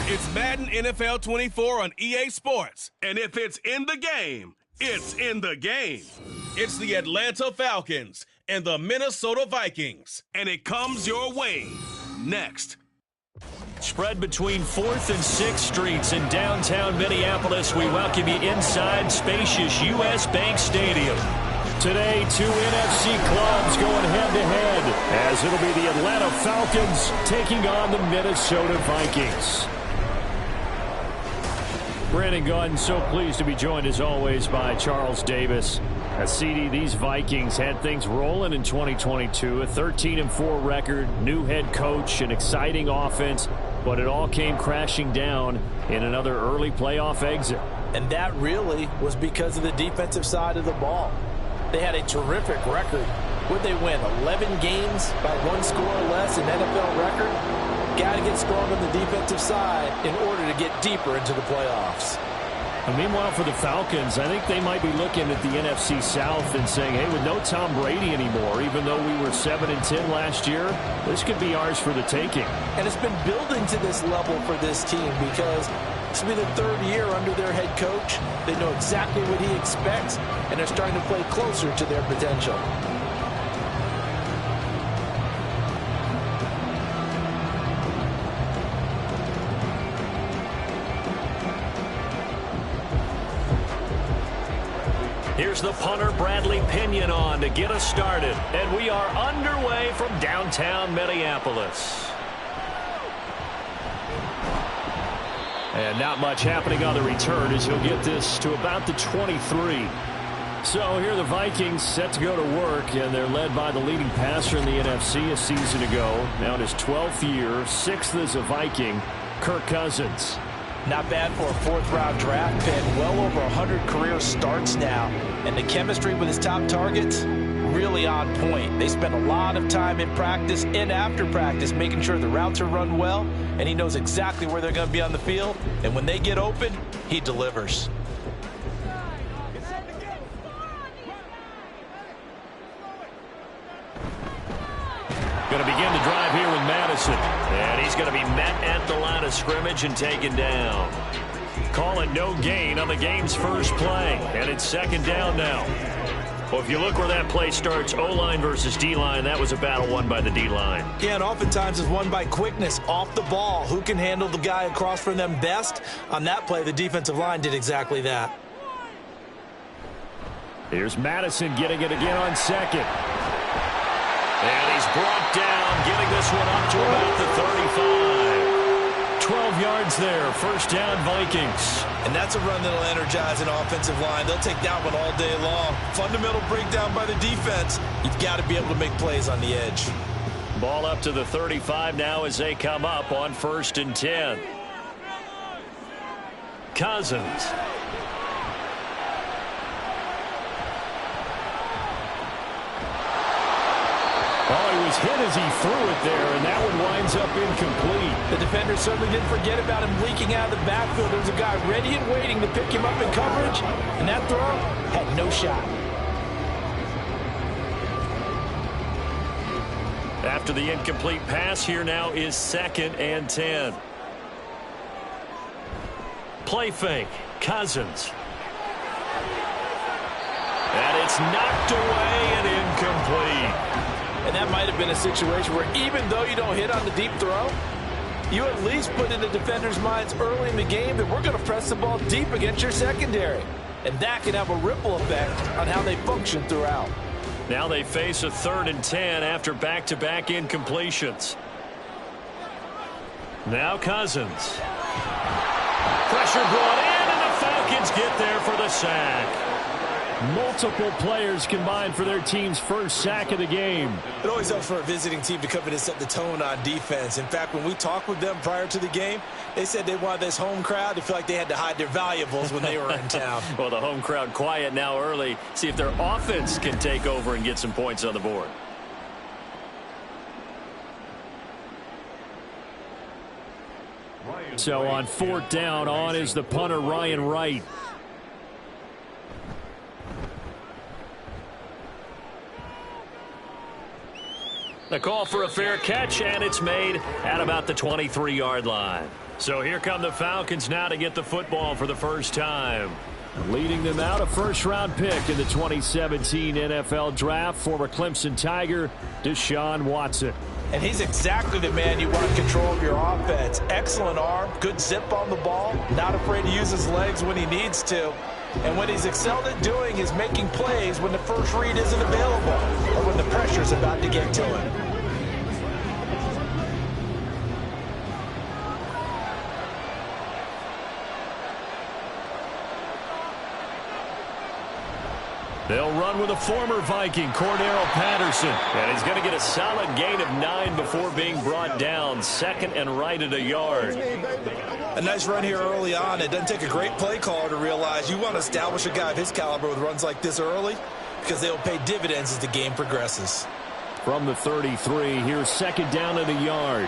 It's Madden NFL 24 on EA Sports. And if it's in the game, it's in the game. It's the Atlanta Falcons and the Minnesota Vikings. And it comes your way next. Spread between 4th and 6th Streets in downtown Minneapolis. We welcome you inside spacious U.S. Bank Stadium. Today, two NFC clubs going head-to-head, as it'll be the Atlanta Falcons taking on the Minnesota Vikings. Brandon Gunn, so pleased to be joined as always by Charles Davis. CD, these Vikings had things rolling in 2022, a 13-4 record, new head coach, an exciting offense, but it all came crashing down in another early playoff exit. And that really was because of the defensive side of the ball. They had a terrific record. Would they win 11 games by one score or less, an NFL record? Got to get strong on the defensive side in order to get deeper into the playoffs. And meanwhile, for the Falcons, I think they might be looking at the NFC South and saying, hey, with no Tom Brady anymore, even though we were 7-10 last year, this could be ours for the taking. And it's been building to this level for this team because this will be the third year under their head coach. They know exactly what he expects, and they're starting to play closer to their potential. Here's the punter, Bradley Pinion, on to get us started. And we are underway from downtown Minneapolis. And not much happening on the return as he'll get this to about the 23. So here are the Vikings set to go to work, and they're led by the leading passer in the NFC a season ago. Now in his 12th year, 6th as a Viking, Kirk Cousins. Not bad for a fourth-round draft pick. Well over 100 career starts now. And the chemistry with his top targets, really on point. They spend a lot of time in practice and after practice making sure the routes are run well, and he knows exactly where they're going to be on the field. And when they get open, he delivers. Going to begin the drive here with Madison. And he's going to be met at the line of scrimmage and taken down. Call it no gain on the game's first play. And it's second down now. Well, if you look where that play starts, O-line versus D-line, that was a battle won by the D-line. Yeah, and oftentimes it's won by quickness off the ball. Who can handle the guy across from them best? On that play, the defensive line did exactly that. Here's Madison getting it again on second. And he's brought down, getting this one up to about the 35. 12 yards there, first down Vikings. And that's a run that'll energize an offensive line. They'll take that one all day long. Fundamental breakdown by the defense. You've got to be able to make plays on the edge. Ball up to the 35 now as they come up on 1st and 10. Cousins. Oh, he was hit as he threw it there, and that one winds up incomplete. The defender certainly didn't forget about him leaking out of the backfield. There was a guy ready and waiting to pick him up in coverage, and that throw had no shot. After the incomplete pass, here now is 2nd and 10. Play fake, Cousins. And it's knocked away and incomplete. And that might have been a situation where even though you don't hit on the deep throw, you at least put in the defender's minds early in the game that we're going to press the ball deep against your secondary. And that can have a ripple effect on how they function throughout. Now they face a 3rd and 10 after back-to-back incompletions. Now Cousins. Pressure brought in, and the Falcons get there for the sack. Multiple players combined for their team's first sack of the game. It always helps for a visiting team to come in and set the tone on defense. In fact, when we talked with them prior to the game, they said they wanted this home crowd to feel like they had to hide their valuables when they were in town. Well, the home crowd quiet now early. See if their offense can take over and get some points on the board. So on 4th down, on is the punter, Ryan Wright. The call for a fair catch, and it's made at about the 23-yard line. So here come the Falcons now to get the football for the first time. Leading them out, a first-round pick in the 2017 NFL Draft, former Clemson Tiger, Deshaun Watson. And he's exactly the man you want control of your offense. Excellent arm, good zip on the ball, not afraid to use his legs when he needs to. And what he's excelled at doing is making plays when the first read isn't available or when the pressure's about to get to him. They'll run with a former Viking, Cordero Patterson. And he's going to get a solid gain of 9 before being brought down. Second and right at a yard. A nice run here early on. It doesn't take a great play caller to realize you want to establish a guy of his caliber with runs like this early because they'll pay dividends as the game progresses. From the 33, here's second down at a yard.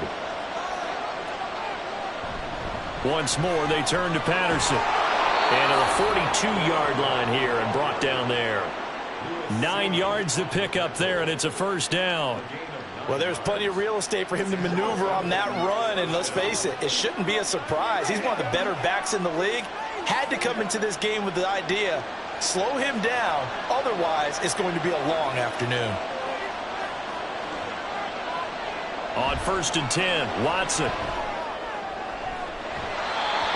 Once more, they turn to Patterson. And to the 42-yard line here and brought down there. 9 yards to pick up there, and it's a first down. Well, there's plenty of real estate for him to maneuver on that run, and let's face it, it shouldn't be a surprise. He's one of the better backs in the league. Had to come into this game with the idea, slow him down, otherwise it's going to be a long afternoon. On 1st and 10, Watson.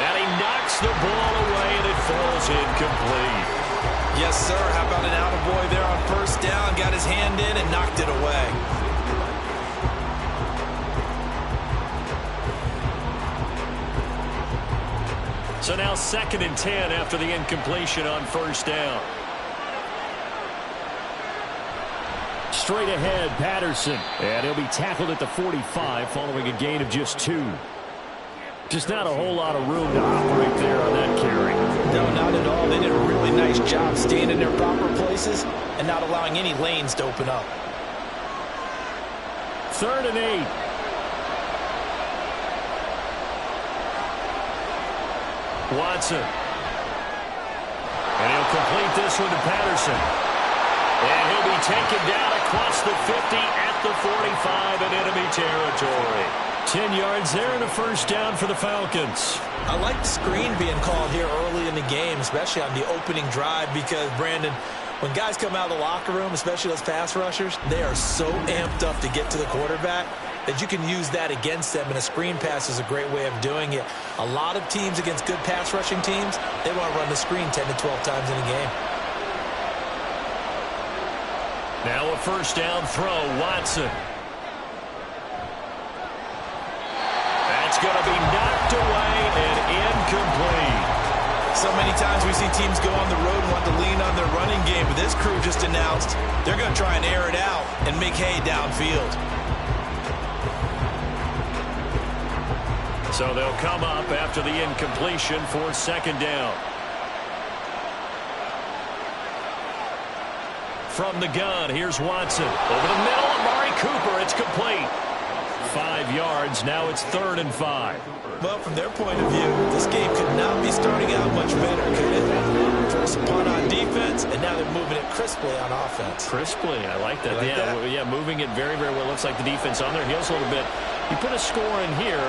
And he knocks the ball away, and it falls incomplete. Yes, sir. How about an attaboy there on first down? Got his hand in and knocked it away. So now 2nd and 10 after the incompletion on first down. Straight ahead, Patterson. And he'll be tackled at the 45 following a gain of just 2. Just not a whole lot of room to operate there on that carry. No, not at all. They did a really nice job staying in their proper places and not allowing any lanes to open up. 3rd and 8. Watson. And he'll complete this one to Patterson. And he'll be taken down across the 50 at the 45 in enemy territory. 10 yards there and a first down for the Falcons. I like the screen being called here early in the game, especially on the opening drive, because, Brandon, when guys come out of the locker room, especially those pass rushers, they are so amped up to get to the quarterback that you can use that against them, and a screen pass is a great way of doing it. A lot of teams against good pass rushing teams, they want to run the screen 10 to 12 times in a game. Now a first down throw, Watson. That's going to be knocked away and incomplete. So many times we see teams go on the road and want to lean on their running game, but this crew just announced they're going to try and air it out and make hay downfield. So they'll come up after the incompletion for second down. From the gun, here's Watson. Over the middle, Amari Cooper. It's complete. 5 yards. Now it's 3rd and 5. Well, from their point of view, this game could not be starting out much better, could it? First punt on defense, and now they're moving it crisply on offense. Crisply, I like that. Like that? Yeah, moving it very, very well. Looks like the defense on their heels a little bit. You put a score in here,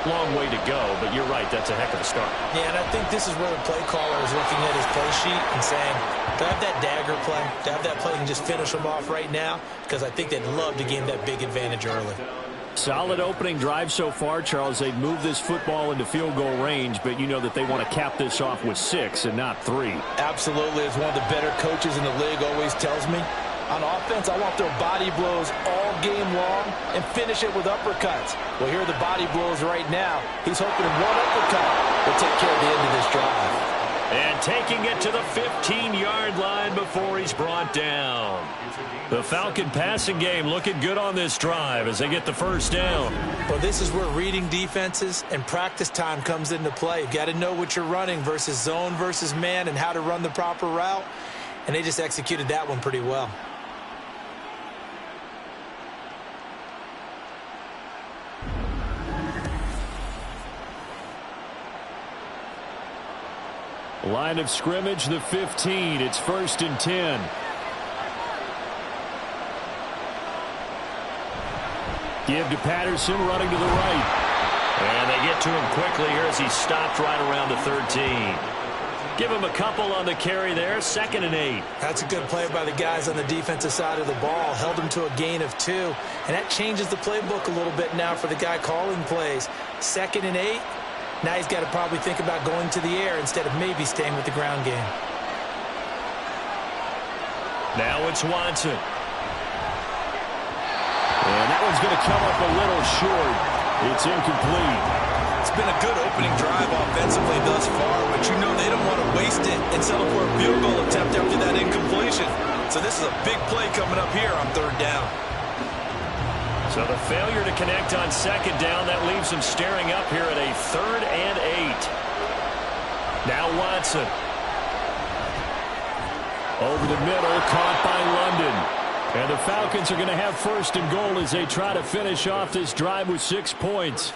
long way to go, but you're right, that's a heck of a start. Yeah, and I think this is where the play caller is looking at his play sheet and saying, do I have that dagger play? Do I have that play and just finish them off right now? Because I think they'd love to gain that big advantage early. Solid opening drive so far, Charles. They've moved this football into field goal range, but you know that they want to cap this off with 6 and not 3. Absolutely. As one of the better coaches in the league always tells me, on offense, I want their body blows all game long and finish it with uppercuts. Well, here are the body blows right now. He's hoping one uppercut will take care of the end of this drive. And taking it to the 15-yard line before he's brought down. The Falcon passing game looking good on this drive as they get the first down. Well, this is where reading defenses and practice time comes into play. You've got to know what you're running versus zone versus man and how to run the proper route. And they just executed that one pretty well. Line of scrimmage, the 15. It's 1st and 10. Give to Patterson, running to the right. And they get to him quickly here as he stopped right around the 13. Give him a couple on the carry there, 2nd and 8. That's a good play by the guys on the defensive side of the ball. Held him to a gain of 2. And that changes the playbook a little bit now for the guy calling plays. 2nd and 8. Now he's got to probably think about going to the air instead of maybe staying with the ground game. Now it's Watson. And that one's going to come up a little short. It's incomplete. It's been a good opening drive offensively thus far, but you know they don't want to waste it and settle for a field goal attempt after that incompletion. So this is a big play coming up here on 3rd down. So the failure to connect on 2nd down, that leaves him staring up here at a 3rd and 8. Now Watson. Over the middle, caught by London. And the Falcons are going to have 1st and goal as they try to finish off this drive with 6 points.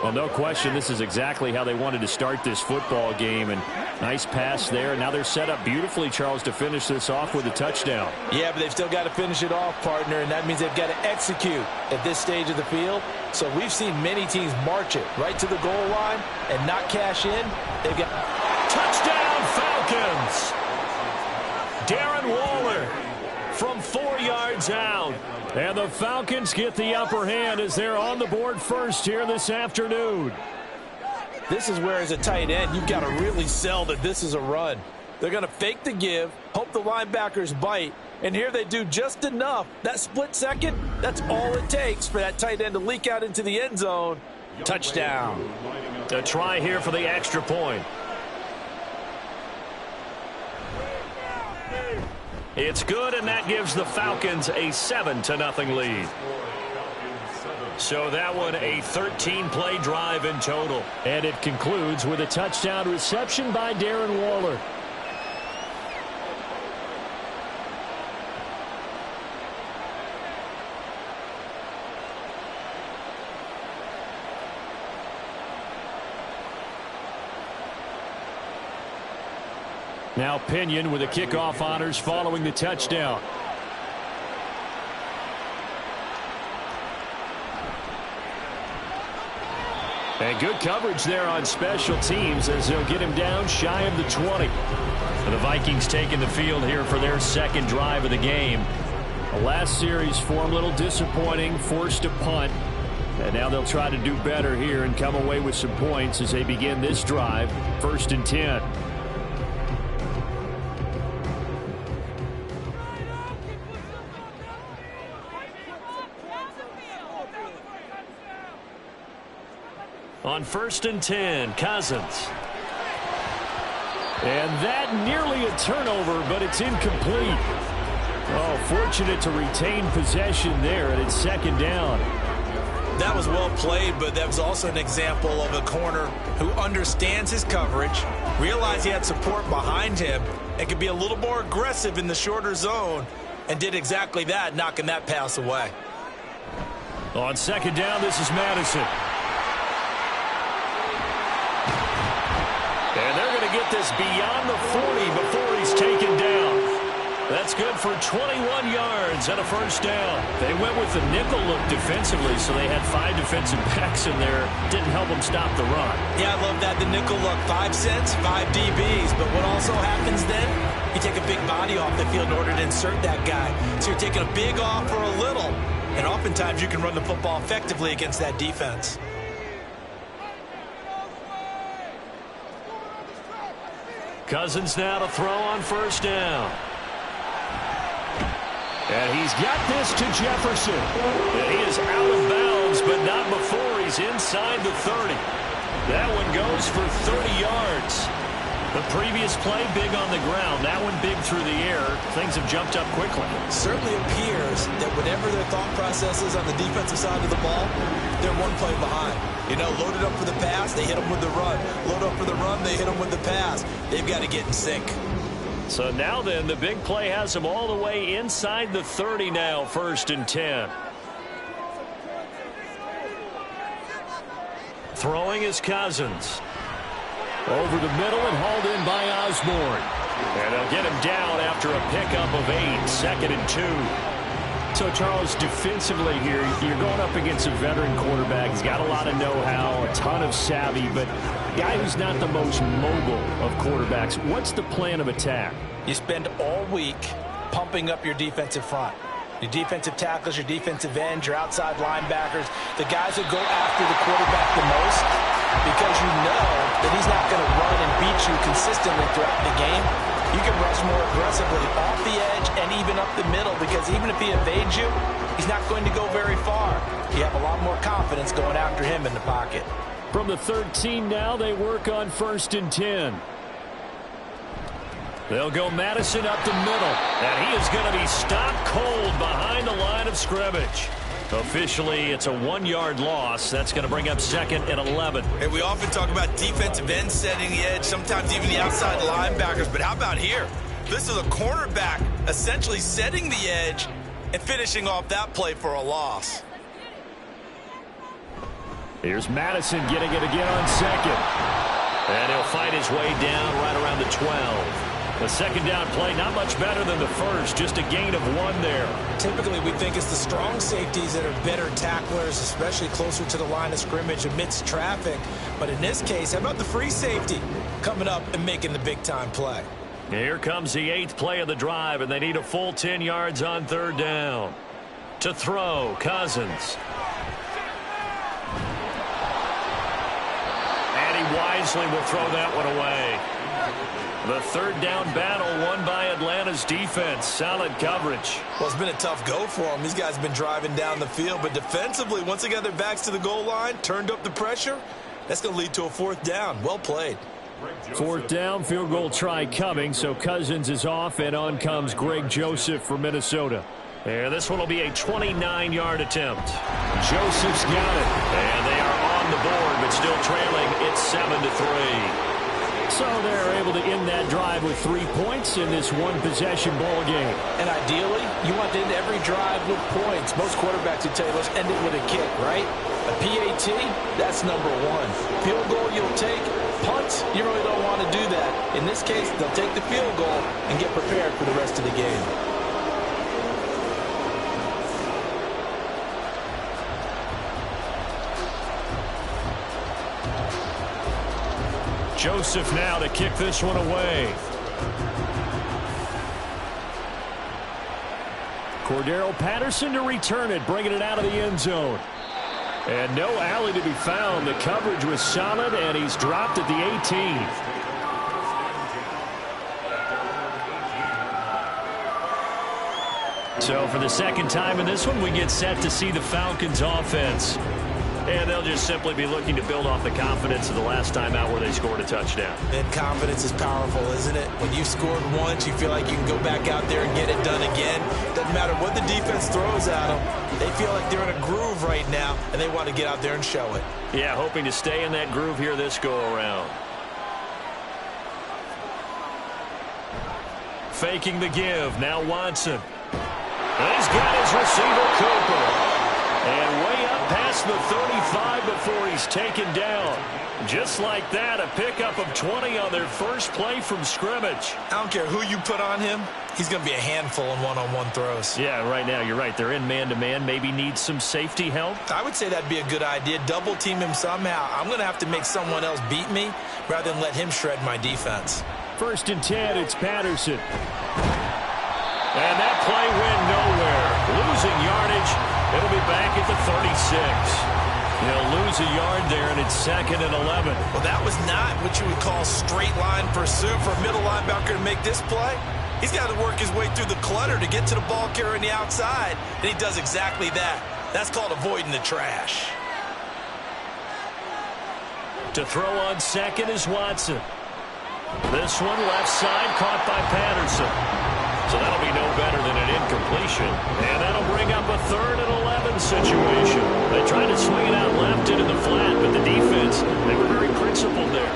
Well, no question, this is exactly how they wanted to start this football game. And nice pass there. Now they're set up beautifully, Charles, to finish this off with a touchdown. Yeah, but they've still got to finish it off, partner, and that means they've got to execute at this stage of the field. So we've seen many teams march it right to the goal line and not cash in. They've got touchdown Falcons! Darren Waller from 4 yards out. And the Falcons get the upper hand as they're on the board first here this afternoon. This is where, as a tight end, you've got to really sell that this is a run. They're going to fake the give, hope the linebackers bite, and here they do just enough. That split second, that's all it takes for that tight end to leak out into the end zone. Touchdown. A try here for the extra point. It's good, and that gives the Falcons a 7-0 lead. So that one a 13-play drive in total. And it concludes with a touchdown reception by Darren Waller. Now Pinion with the kickoff honors following the touchdown. And good coverage there on special teams as they'll get him down shy of the 20. And the Vikings taking the field here for their 2nd drive of the game. The last series for them a little disappointing, forced a punt. And now they'll try to do better here and come away with some points as they begin this drive. 1st and 10. On 1st and 10, Cousins. And that nearly a turnover, but it's incomplete. Oh, fortunate to retain possession there, and it's 2nd down. That was well played, but that was also an example of a corner who understands his coverage, realized he had support behind him, and could be a little more aggressive in the shorter zone, and did exactly that, knocking that pass away. On 2nd down, this is Madison. And they're going to get this beyond the 40 before he's taken down. That's good for 21 yards and a 1st down. They went with the nickel look defensively, so they had 5 defensive backs in there. Didn't help them stop the run. Yeah, I love that. The nickel look, 5 cents, 5 DBs. But what also happens then, you take a big body off the field in order to insert that guy. So you're taking a big off for a little. And oftentimes you can run the football effectively against that defense. Cousins now to throw on 1st down. And he's got this to Jefferson. And he is out of bounds, but not before he's inside the 30. That one goes for 30 yards. The previous play big on the ground. That one big through the air. Things have jumped up quickly. Certainly appears that whatever their thought process is on the defensive side of the ball, they're one play behind. You know, loaded up for the pass, they hit them with the run. Load up for the run, they hit them with the pass. They've got to get in sync. So now then, the big play has them all the way inside the 30 now, 1st and 10. Throwing is Cousins. Over the middle and hauled in by Osborne. And they'll get him down after a pickup of 8, 2nd and 2. So, Charles, defensively here, you're going up against a veteran quarterback. He's got a lot of know-how, a ton of savvy, but a guy who's not the most mobile of quarterbacks. What's the plan of attack? You spend all week pumping up your defensive front. Your defensive tackles, your defensive ends, your outside linebackers, the guys who go after the quarterback the most, because you know that he's not going to run and beat you consistently throughout the game. You can rush more aggressively off the edge and even up the middle, because even if he evades you, he's not going to go very far. You have a lot more confidence going after him in the pocket. From the 13 now, they work on 1st and 10. They'll go Madison up the middle, and he is going to be stopped cold behind the line of scrimmage. Officially, it's a 1-yard loss. That's going to bring up 2nd and 11. Hey, we often talk about defensive ends setting the edge, sometimes even the outside linebackers, but how about here? This is a cornerback essentially setting the edge and finishing off that play for a loss. Here's Madison getting it again on 2nd. And he'll fight his way down right around the 12. The 2nd down play, not much better than the first, just a gain of 1 there. Typically, we think it's the strong safeties that are better tacklers, especially closer to the line of scrimmage amidst traffic. But in this case, how about the free safety coming up and making the big-time play? Here comes the 8th play of the drive, and they need a full 10 yards on 3rd down. To throw, Cousins. And he wisely will throw that one away. The 3rd down battle won by Atlanta's defense. Solid coverage. Well, it's been a tough go for them. These guys have been driving down the field, but defensively, once they got their backs to the goal line, turned up the pressure, that's going to lead to a 4th down. Well played. 4th down, field goal try coming, so Cousins is off, and on comes Greg Joseph for Minnesota. And this one will be a 29-yard attempt. Joseph's got it, and they are on the board, but still trailing. It's 7-3. So they're able to end that drive with 3 points in this one-possession ball game. And ideally, you want to end every drive with points. Most quarterbacks would tell you, let's end it with a kick, right? A PAT, that's number 1. Field goal you'll take. Punts, you really don't want to do that. In this case, they'll take the field goal and get prepared for the rest of the game. Joseph now to kick this one away. Cordero Patterson to return it, bringing it out of the end zone. And no alley to be found. The coverage was solid, and he's dropped at the 18. So for the 2nd time in this one, we get set to see the Falcons offense. And they'll just simply be looking to build off the confidence of the last time out where they scored a touchdown. And confidence is powerful, isn't it? When you scored once, you feel like you can go back out there and get it done again. Doesn't matter what the defense throws at them. They feel like they're in a groove right now, and they want to get out there and show it. Yeah, hoping to stay in that groove here this go-around. Faking the give. Now Watson. And he's got his receiver, Cooper. And way up past the 35 before he's taken down. Just like that, a pickup of 20 on their first play from scrimmage. I don't care who you put on him. He's going to be a handful in one-on-one throws. Yeah, right now, you're right. They're in man-to-man. Maybe need some safety help. I would say that'd be a good idea. Double team him somehow. I'm going to have to make someone else beat me rather than let him shred my defense. 1st and 10, it's Patterson. And that play went nowhere. Losing yardage. It'll be back at the 36. He'll lose a yard there, and it's 2nd and 11. Well, that was not what you would call straight line pursuit for a middle linebacker to make this play. He's got to work his way through the clutter to get to the ball carrier on the outside, and he does exactly that. That's called avoiding the trash. To throw on 2nd is Watson. This one left side caught by Patterson. So that'll be no better than an incompletion. And that'll bring up a 3rd and 11 situation. They tried to swing it out left into the flat, but the defense, they were very principled there.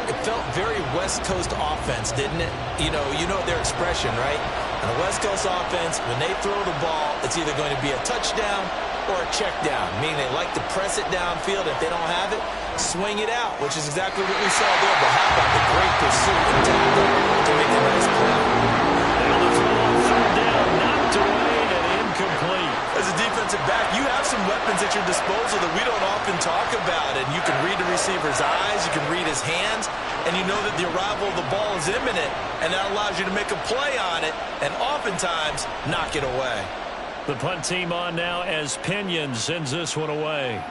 It felt very West Coast offense, didn't it? You know their expression, right? And the West Coast offense, when they throw the ball, it's either going to be a touchdown or a check down, meaning they like to press it downfield. If they don't have it, swing it out, which is exactly what we saw there. But how about the great pursuit and tackle to make a nice play? Now the throw on 3rd down, knocked away and incomplete. hands, and you know that the arrival of the ball is imminent, and that allows you to make a play on it and oftentimes knock it away. The punt team on now as Pinion sends this one away.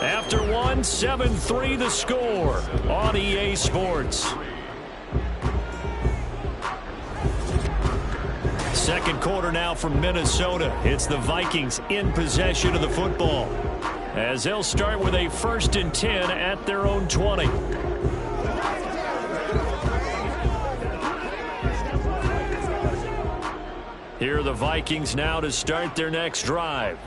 After one, 7-3 the score on EA Sports. Second quarter now from Minnesota. It's the Vikings in possession of the football, as they'll start with a 1st and 10 at their own 20. Here are the Vikings now to start their next drive.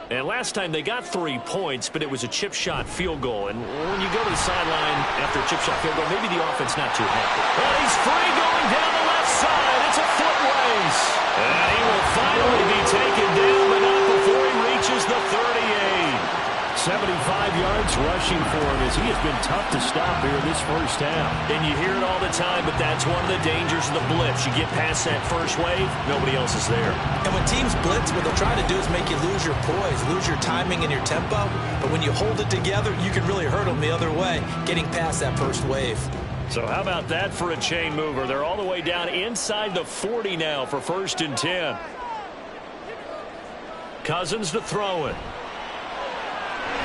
And last time they got 3 points, but it was a chip shot field goal. And when you go to the sideline after a chip shot field goal, maybe the offense not too happy. Well, he's free going down the left side. It's a foot race. And he will finally be taken down, but not before he reaches the 38. 75 yards rushing for him, as he has been tough to stop here this first half. And you hear it all the time, but that's one of the dangers of the blitz. You get past that first wave, nobody else is there. And when teams blitz, what they're trying to do is make you lose your poise, lose your timing and your tempo. But when you hold it together, you can really hurt them the other way, getting past that first wave. So how about that for a chain mover? They're all the way down inside the 40 now for 1st and 10. Cousins to throw it.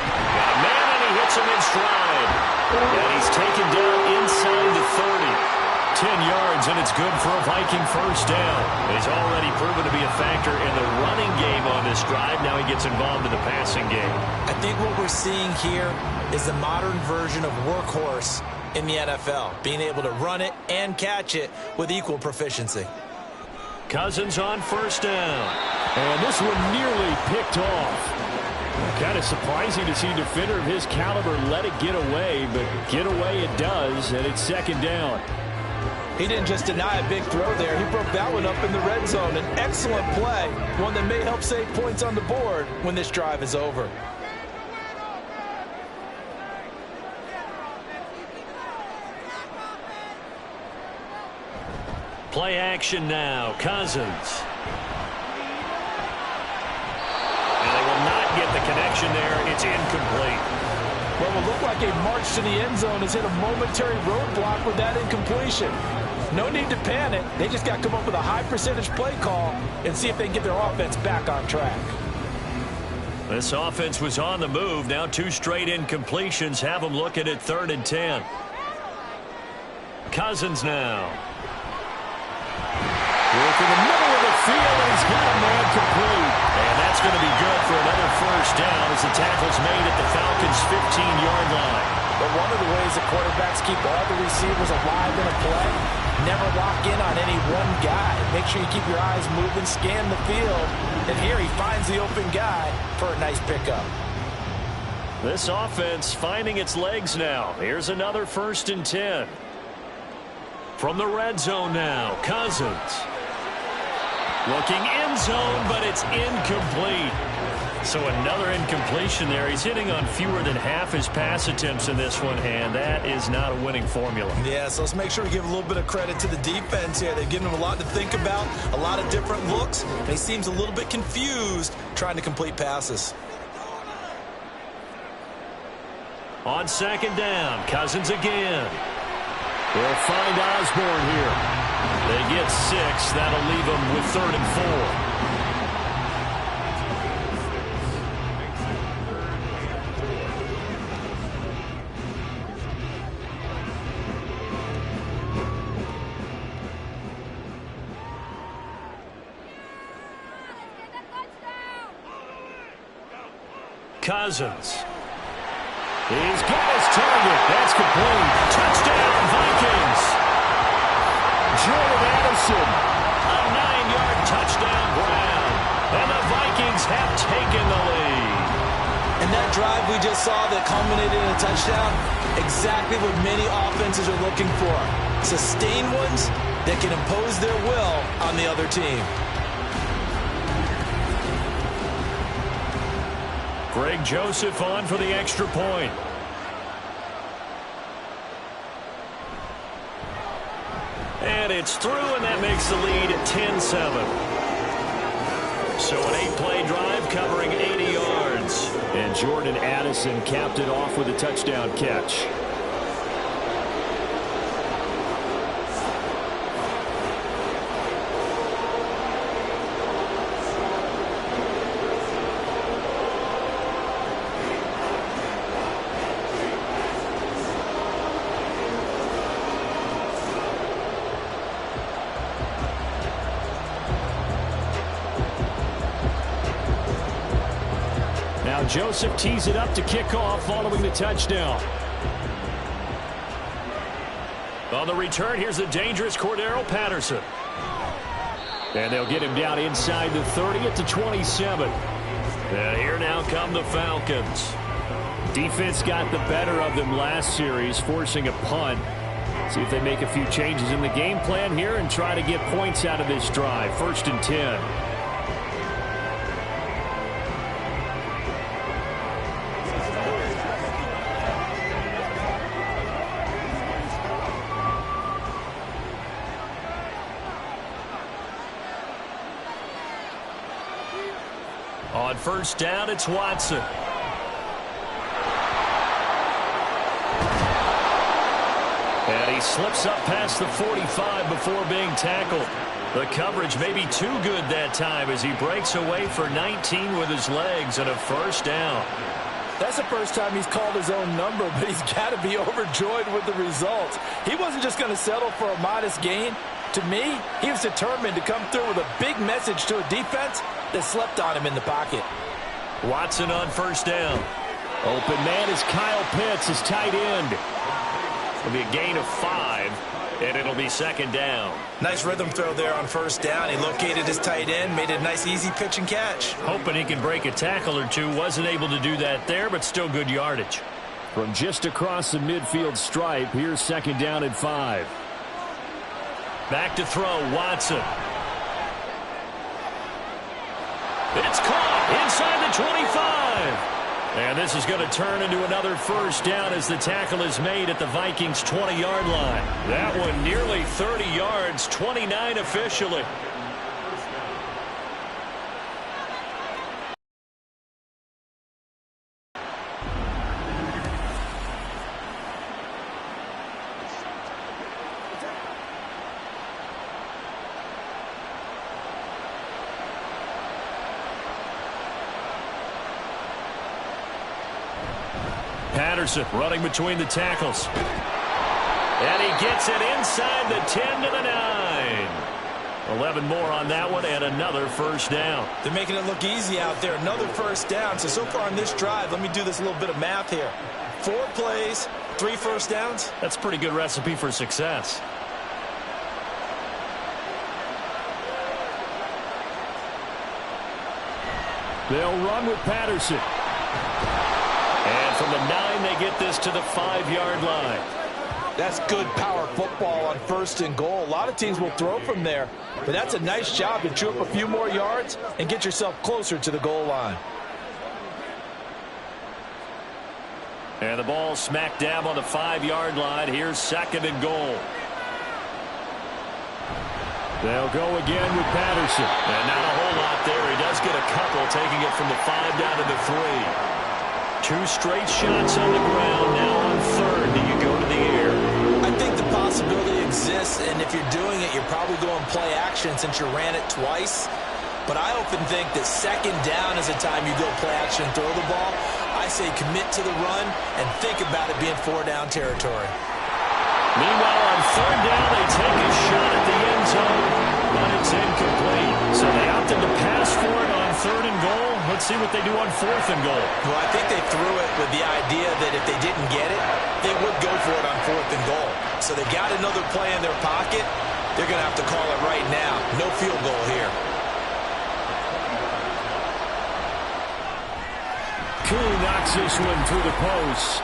Got a man, and he hits him in stride. And he's taken down inside the 30. 10 yards, and it's good for a Viking first down. He's already proven to be a factor in the running game on this drive. Now he gets involved in the passing game. I think what we're seeing here is the modern version of workhorse in the NFL, being able to run it and catch it with equal proficiency. Cousins on 1st down. And this one nearly picked off. Kind of surprising to see a defender of his caliber let it get away, but get away it does, and it's 2nd down. He didn't just deny a big throw there. He broke that one up in the red zone. An excellent play, one that may help save points on the board when this drive is over. Play action now. Cousins. And they will not get the connection there. It's incomplete. What will look like a march to the end zone has hit a momentary roadblock with that incompletion. No need to panic. They just got to come up with a high percentage play call and see if they can get their offense back on track. This offense was on the move. Now 2 straight incompletions have them looking at 3rd and 10. Cousins now. Work in the middle of the field, and he's got a man complete. And that's going to be good for another first down as the tackle's made at the Falcons' 15-yard line. But one of the ways the quarterbacks keep all the receivers alive in a play, never lock in on any one guy. Make sure you keep your eyes moving, scan the field. And here he finds the open guy for a nice pickup. This offense finding its legs now. Here's another 1st and 10. From the red zone now, Cousins. Looking end zone, but it's incomplete. So another incompletion there. He's hitting on fewer than half his pass attempts in this one, and that is not a winning formula. Yeah, so let's make sure we give a little bit of credit to the defense here. They've given him a lot to think about, a lot of different looks, and he seems a little bit confused trying to complete passes. On 2nd down, Cousins again. They'll find Osborne here. They get 6. That'll leave them with 3rd and 4. Cousins. He's got his target. That's complete. Touchdown, Vikings. Jordan Addison. A 9-yard touchdown ground. And the Vikings have taken the lead. And that drive we just saw that culminated in a touchdown, exactly what many offenses are looking for. Sustained ones that can impose their will on the other team. Greg Joseph on for the extra point. And it's through, and that makes the lead 10-7. So an 8-play drive covering 80 yards. And Jordan Addison capped it off with a touchdown catch. Now Joseph tees it up to kick off following the touchdown. On the return, here's the dangerous Cordero Patterson. And they'll get him down inside the 30 at the 27. And here now come the Falcons. Defense got the better of them last series, forcing a punt. See if they make a few changes in the game plan here and try to get points out of this drive. 1st and 10. On 1st down, it's Watson. And he slips up past the 45 before being tackled. The coverage may be too good that time as he breaks away for 19 with his legs and a 1st down. That's the first time he's called his own number, but he's got to be overjoyed with the results. He wasn't just going to settle for a modest gain. To me, he was determined to come through with a big message to a defense that slept on him in the pocket. Watson on 1st down. Open man is Kyle Pitts, his tight end. It'll be a gain of 5, and it'll be 2nd down. Nice rhythm throw there on 1st down. He located his tight end, made it a nice easy pitch and catch. Hoping he can break a tackle or two. Wasn't able to do that there, but still good yardage. From just across the midfield stripe, here's 2nd down and 5. Back to throw, Watson. It's caught inside the 25. And this is going to turn into another 1st down as the tackle is made at the Vikings' 20-yard line. That one nearly 30 yards, 29 officially. Patterson running between the tackles. And he gets it inside the 10 to the 9. 11 more on that one and another 1st down. They're making it look easy out there. Another 1st down. So far on this drive, let me do this little bit of math here. 4 plays, 3 1st downs. That's a pretty good recipe for success. They'll run with Patterson. And from the 9, they get this to the 5-yard line. That's good power football on 1st and goal. A lot of teams will throw from there, but that's a nice job to chew up a few more yards and get yourself closer to the goal line. And the ball smack dab on the 5-yard line. Here's 2nd and goal. They'll go again with Patterson. And not a whole lot there. He does get a couple, taking it from the 5 down to the 3. 2 straight shots on the ground. Now on 3rd, do you go to the air? I think the possibility exists, and if you're doing it, you're probably going play action since you ran it twice. But I often think that 2nd down is the time you go play action and throw the ball. I say commit to the run and think about it being 4-down territory. Meanwhile, on 3rd down, they take a shot at the end zone, but it's incomplete. So they opted to pass for it on 3rd and goal. Let's see what they do on 4th and goal. Well, I think they threw it with the idea that if they didn't get it, they would go for it on 4th and goal. So they got another play in their pocket. They're going to have to call it right now. No field goal here. Koo knocks this one through the post.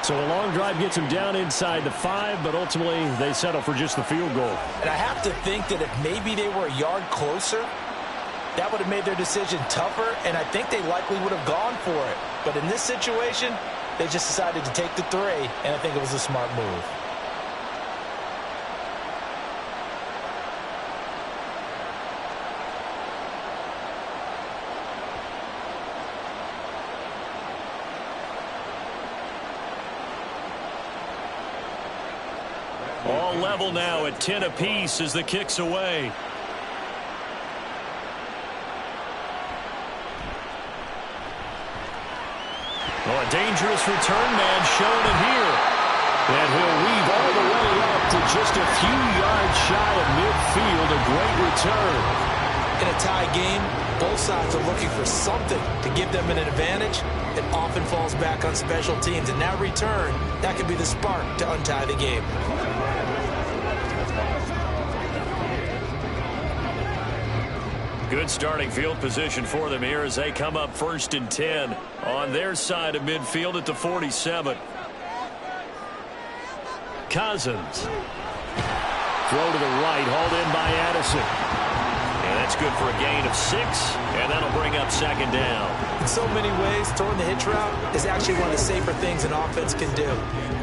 So a long drive gets them down inside the 5, but ultimately they settle for just the field goal. And I have to think that if maybe they were a yard closer, that would have made their decision tougher, and I think they likely would have gone for it. But in this situation, they just decided to take the 3, and I think it was a smart move. All level now at 10 apiece as the kick's away. Oh, a dangerous return man showing it here. And he'll weave all the way up to just a few yards shy of midfield. A great return. In a tie game, both sides are looking for something to give them an advantage. It often falls back on special teams. And that return, that could be the spark to untie the game. Good starting field position for them here as they come up 1st and 10 on their side of midfield at the 47. Cousins. Throw to the right, hauled in by Addison. And that's good for a gain of 6, and that'll bring up 2nd down. In so many ways, throwing the hitch route is actually one of the safer things an offense can do.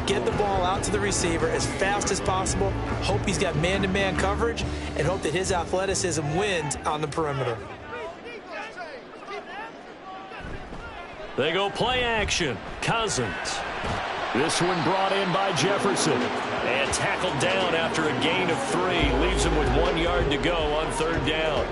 Get the ball out to the receiver as fast as possible, hope he's got man-to-man coverage, and hope that his athleticism wins on the perimeter. They go play action. Cousins. This one brought in by Jefferson. And tackled down after a gain of 3. Leaves him with 1 yard to go on 3rd down.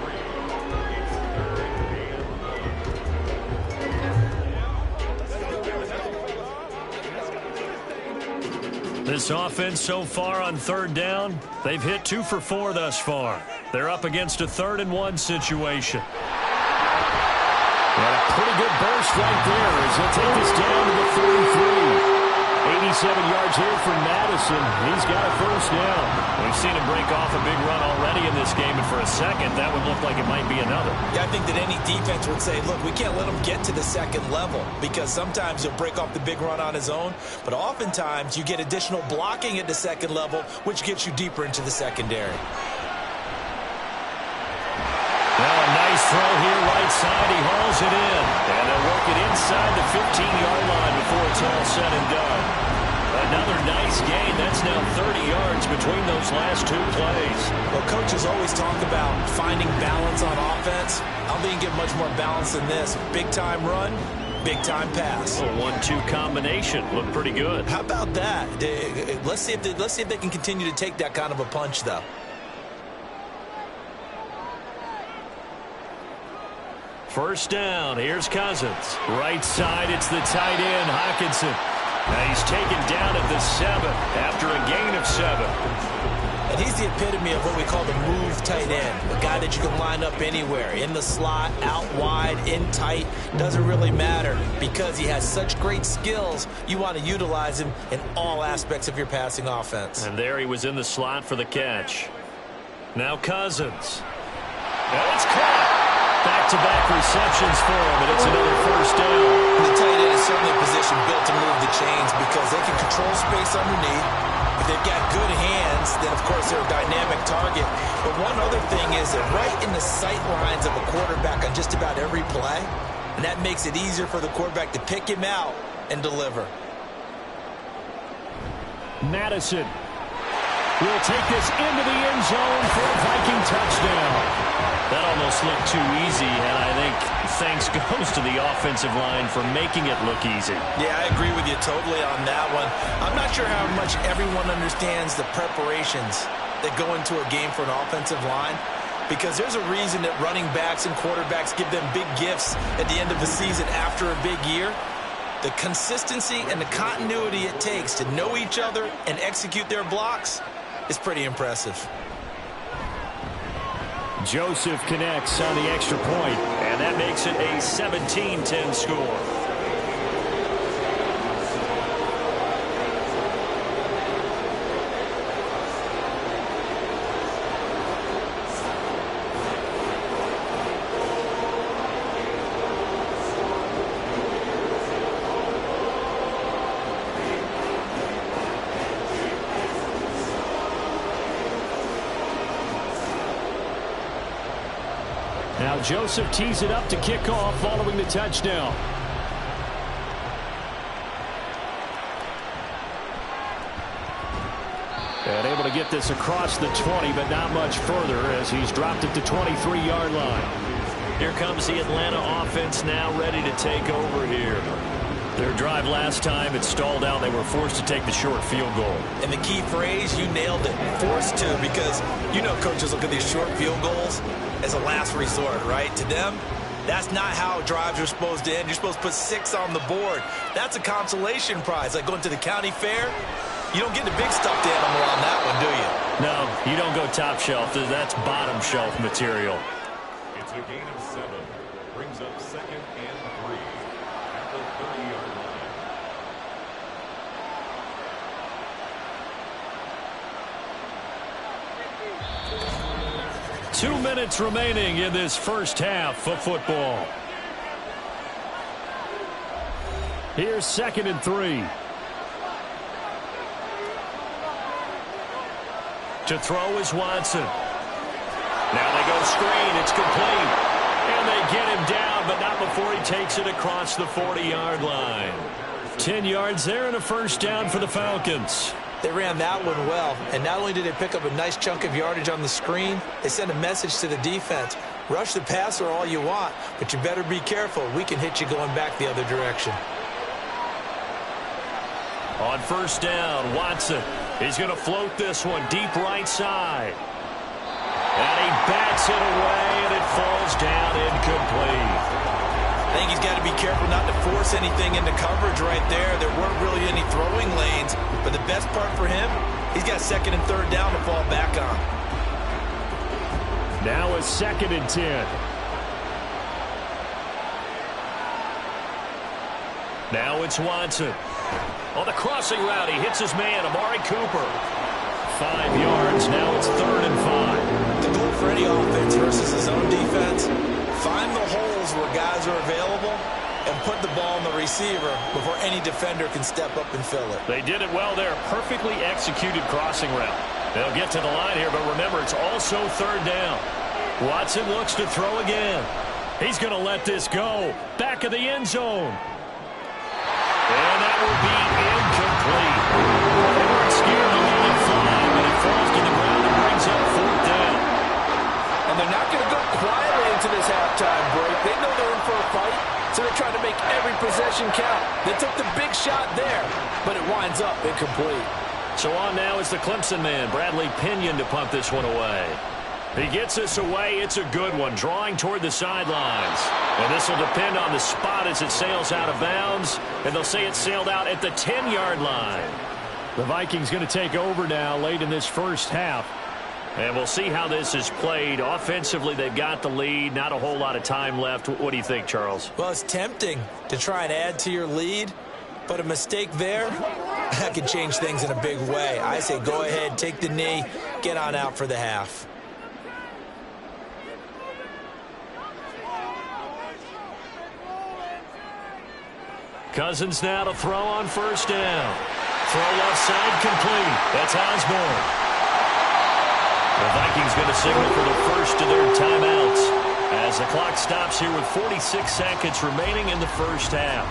This offense so far on 3rd down, they've hit 2 for 4 thus far. They're up against a 3rd and 1 situation. And a pretty good burst right there as he'll take this down to the 43. 87 yards here for Madison. He's got a 1st down. We've seen him break off a big run already in this game, and for a second, that would look like it might be another. Yeah, I think that any defense would say, look, we can't let him get to the 2nd level because sometimes he'll break off the big run on his own, but oftentimes you get additional blocking at the 2nd level, which gets you deeper into the secondary. Well, a nice throw here right side. He hauls it in. And they'll work it inside the 15-yard line before it's all said and done. Another nice gain. That's now 30 yards between those last 2 plays. Well, coaches always talk about finding balance on offense. I don't think you can get much more balance than this. Big-time run, big-time pass. A 1-2 combination. Looked pretty good. How about that? Let's see if they can continue to take that kind of a punch, though. First down. Here's Cousins. Right side, it's the tight end, Hockenson. Now he's taken down at the 7 after a gain of 7. And he's the epitome of what we call the move tight end. A guy that you can line up anywhere. In the slot, out wide, in tight. Doesn't really matter because he has such great skills. You want to utilize him in all aspects of your passing offense. And there he was in the slot for the catch. Now Cousins. Now it's caught. Back-to-back receptions for him, and it's another 1st down. The tight end is certainly a position built to move the chains because they can control space underneath. If they've got good hands, then, of course, they're a dynamic target. But one other thing is that right in the sight lines of a quarterback on just about every play, and that makes it easier for the quarterback to pick him out and deliver. Madison will take this into the end zone for a Viking touchdown. That almost looked too easy, and I think thanks goes to the offensive line for making it look easy. Yeah, I agree with you totally on that one. I'm not sure how much everyone understands the preparations that go into a game for an offensive line, because there's a reason that running backs and quarterbacks give them big gifts at the end of the season after a big year. The consistency and the continuity it takes to know each other and execute their blocks is pretty impressive. Joseph connects on the extra point, and that makes it a 17-10 score. Now Joseph tees it up to kick off following the touchdown. And able to get this across the 20, but not much further as he's dropped it to 23-yard line. Here comes the Atlanta offense now ready to take over here. Their drive last time, it stalled out. They were forced to take the short field goal. And the key phrase, you nailed it, forced to, because you know coaches look at these short field goals as a last resort, right? To them, that's not how drives are supposed to end. You're supposed to put 6 on the board. That's a consolation prize, like going to the county fair. You don't get the big stuffed animal on that one, do you? No, you don't go top shelf. That's bottom shelf material. It's a gain of 7. Brings up 2nd and 3 at the 30-yard line. 2 minutes remaining in this first half of football. Here's 2nd and 3. To throw is Watson. Now they go screen. It's complete. And they get him down, but not before he takes it across the 40-yard line. 10 yards there and a first down for the Falcons. They ran that one well, and not only did they pick up a nice chunk of yardage on the screen, they sent a message to the defense. Rush the passer all you want, but you better be careful. We can hit you going back the other direction. On first down, Watson. He's going to float this one deep right side. And he bats it away, and it falls down incomplete. I think he's got to be careful not to force anything into coverage right there. There weren't really any throwing lanes, but the best part for him, he's got 2nd and 3rd down to fall back on. Now a 2nd and 10. Now it's Watson. On the crossing route, he hits his man, Amari Cooper. 5 yards, now it's 3rd and 5. The goal for any offense versus his own defense, find the holes where guys are available and put the ball on the receiver before any defender can step up and fill it. They did it well there. Perfectly executed crossing route. They'll get to the line here, but remember, it's also 3rd down. Watson looks to throw again. He's going to let this go. Back of the end zone. And that will be incomplete. They weren't scared to let it fly, but it falls to the ground and brings up 4th down. And they're not going to go quietly into this halftime break. They know they're in for a fight, so they're trying to make every possession count. They took the big shot there, but it winds up incomplete. So on now is the Clemson man, Bradley Pinion, to punt this one away. He gets this away. It's a good one, drawing toward the sidelines. And this will depend on the spot as it sails out of bounds. And they'll say it sailed out at the 10-yard line. The Vikings going to take over now late in this first half. And we'll see how this is played. Offensively, they've got the lead. Not a whole lot of time left. What do you think, Charles? Well, it's tempting to try and add to your lead, but a mistake there, that could change things in a big way. I say go ahead, take the knee, get on out for the half. Cousins now to throw on first down. Throw left side complete. That's Osborne. The Vikings going to signal for the first of their timeouts as the clock stops here with 46 seconds remaining in the first half.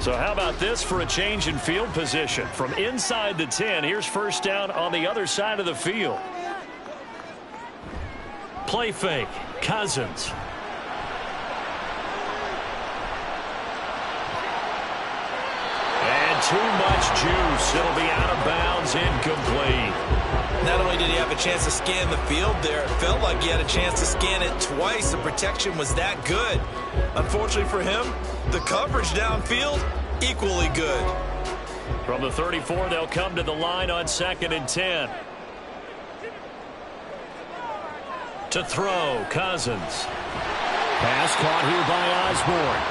So how about this for a change in field position? From inside the 10, here's first down on the other side of the field. Play fake, Cousins. And too much juice. It'll be out of bounds, incomplete. Not only did he have a chance to scan the field there, it felt like he had a chance to scan it twice. The protection was that good. Unfortunately for him, the coverage downfield, equally good. From the 34, they'll come to the line on 2nd and 10. To throw, Cousins. Pass caught here by Osborne.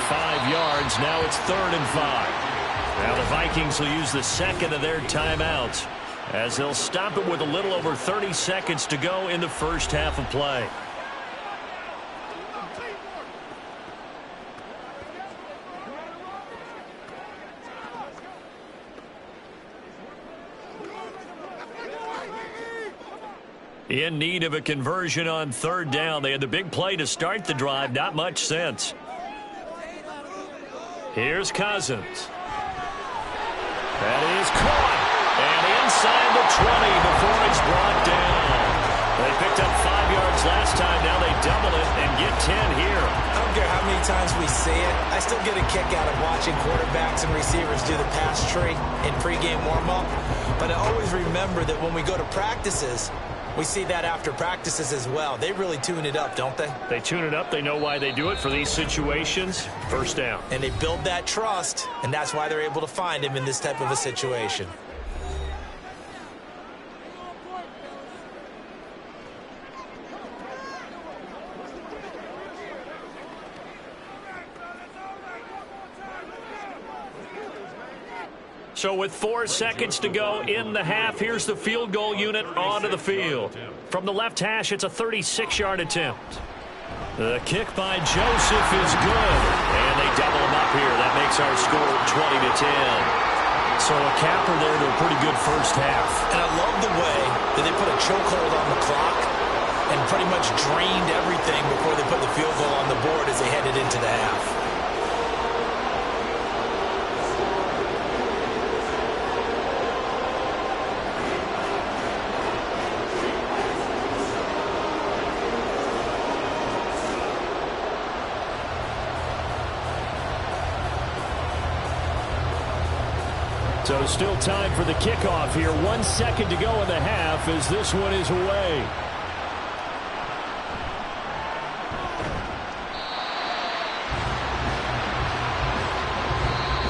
5 yards, now it's 3rd and 5. Now the Vikings will use the second of their timeouts as they'll stop it with a little over 30 seconds to go in the first half of play. In need of a conversion on 3rd down. They had the big play to start the drive. Not much sense. Here's Cousins. That is before it's brought down. They picked up 5 yards last time. Now they double it and get 10 here. I don't care how many times we see it. I still get a kick out of watching quarterbacks and receivers do the pass tree in pregame warm-up. But I always remember that when we go to practices, we see that after practices as well. They really tune it up, don't they? They tune it up. They know why they do it for these situations. First down. And they build that trust, and that's why they're able to find him in this type of a situation. So with 4 seconds to go in the half, here's the field goal unit onto the field. From the left hash, it's a 36-yard attempt. The kick by Joseph is good. And they double him up here. That makes our score 20-10. So a capper there to a pretty good first half. And I love the way that they put a chokehold on the clock and pretty much drained everything before they put the field goal on the board as they headed into the half. So still time for the kickoff here. 1 second to go in the half as this one is away.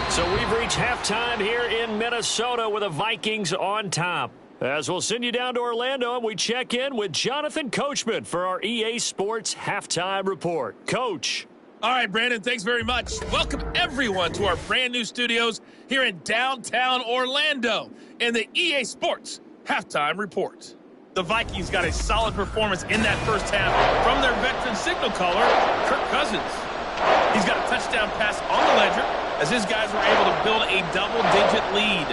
So we've reached halftime here in Minnesota with the Vikings on top. As we'll send you down to Orlando, and we check in with Jonathan Coachman for our EA Sports Halftime Report. Coach. All right, Brandon, thanks very much. Welcome, everyone, to our brand-new studios here in downtown Orlando in the EA Sports Halftime Report. The Vikings got a solid performance in that first half from their veteran signal caller, Kirk Cousins. He's got a touchdown pass on the ledger as his guys were able to build a double-digit lead.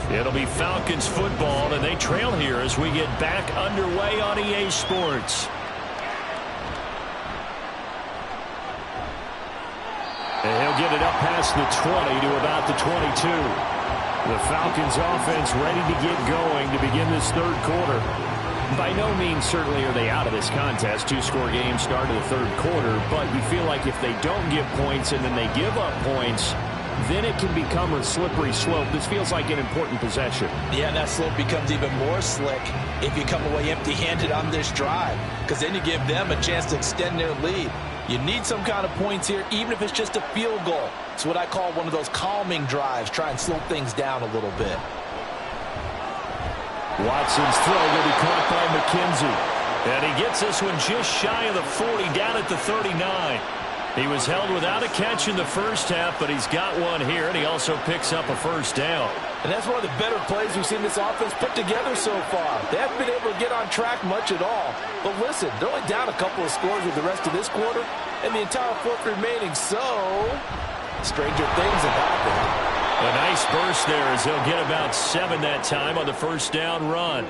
It'll be Falcons football, and they trail here as we get back underway on EA Sports. And he'll get it up past the 20 to about the 22. The Falcons offense ready to get going to begin this third quarter. By no means certainly are they out of this contest. 2-score game start of the third quarter, but you feel like if they don't get points and then they give up points, then it can become a slippery slope. This feels like an important possession. Yeah, that slope becomes even more slick if you come away empty-handed on this drive, because then you give them a chance to extend their lead. You need some kind of points here, even if it's just a field goal. It's what I call one of those calming drives. Try and slow things down a little bit. Watson's throw will be caught by McKenzie. And he gets this one just shy of the 40, down at the 39. He was held without a catch in the first half, but he's got one here, and he also picks up a first down. And that's one of the better plays we've seen this offense put together so far. They haven't been able to get on track much at all. But listen, they're only down a couple of scores with the rest of this quarter, and the entire fourth remaining, so stranger things have happened. A nice burst there as he'll get about 7 that time on the first down run.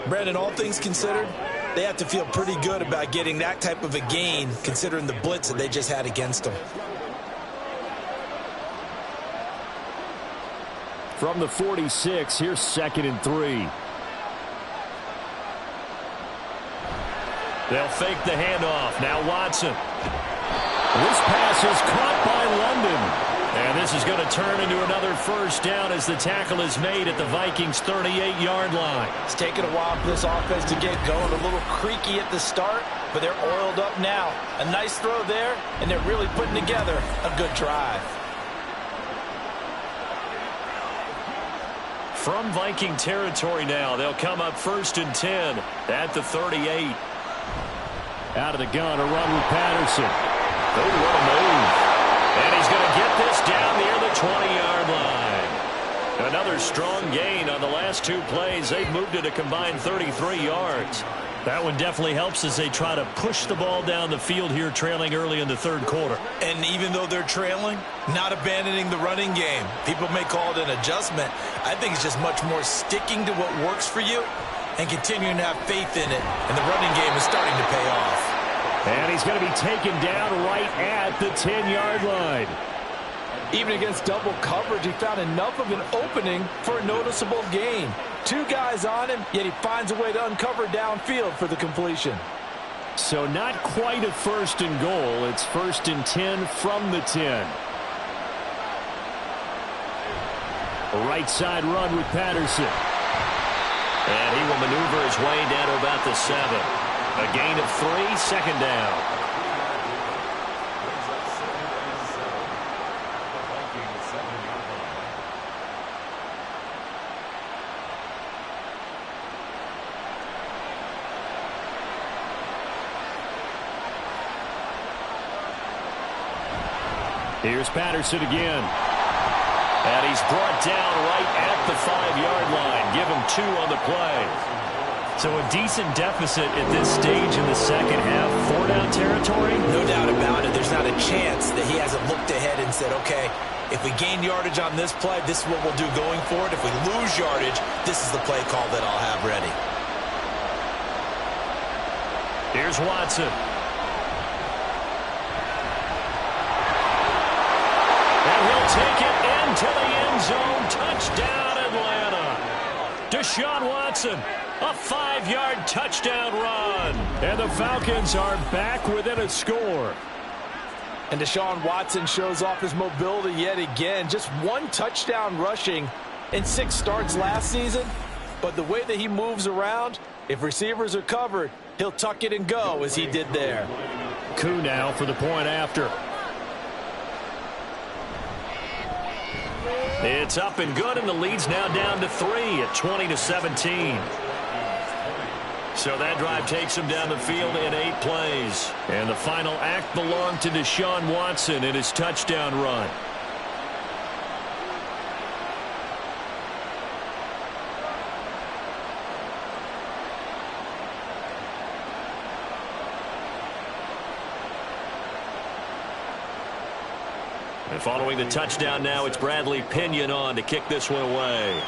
Brandon, all things considered, they have to feel pretty good about getting that type of a gain, considering the blitz that they just had against them. From the 46, here's 2nd and 3. They'll fake the handoff. Now Watson. This pass is caught by London. And this is going to turn into another first down as the tackle is made at the Vikings' 38-yard line. It's taken a while for this offense to get going. A little creaky at the start, but they're oiled up now. A nice throw there, and they're really putting together a good drive. From Viking territory now, they'll come up 1st and 10 at the 38. Out of the gun, a run with Patterson. Oh, what a move. And he's going to get this down near the 20-yard line. Another strong gain on the last 2 plays. They've moved it a combined 33 yards. That one definitely helps as they try to push the ball down the field here, trailing early in the third quarter. And even though they're trailing, not abandoning the running game. People may call it an adjustment. I think it's just much more sticking to what works for you and continuing to have faith in it. And the running game is starting to pay off. And he's going to be taken down right at the 10-yard line. Even against double coverage, he found enough of an opening for a noticeable gain. 2 guys on him, yet he finds a way to uncover downfield for the completion. So not quite a 1st and goal. It's 1st and 10 from the 10. A right side run with Patterson. And he will maneuver his way down to about the 7. A gain of 3, second down. Here's Patterson again. And he's brought down right at the 5-yard line. Give him 2 on the play. So a decent deficit at this stage in the second half. 4-down territory? No doubt about it. There's not a chance that he hasn't looked ahead and said, okay, if we gain yardage on this play, this is what we'll do going forward. If we lose yardage, this is the play call that I'll have ready. Here's Watson. And he'll take it into the end zone. Touchdown, Atlanta. Deshaun Watson, a 5-yard touchdown run. And the Falcons are back within a score. And Deshaun Watson shows off his mobility yet again. Just 1 touchdown rushing in 6 starts last season. But the way that he moves around, if receivers are covered, he'll tuck it and go as he did there. Koo now for the point after. It's up and good, and the lead's now down to 3 at 20-17. So that drive takes him down the field in 8 plays. And the final act belonged to Deshaun Watson in his touchdown run. And following the touchdown now, it's Bradley Pinion on to kick this one away.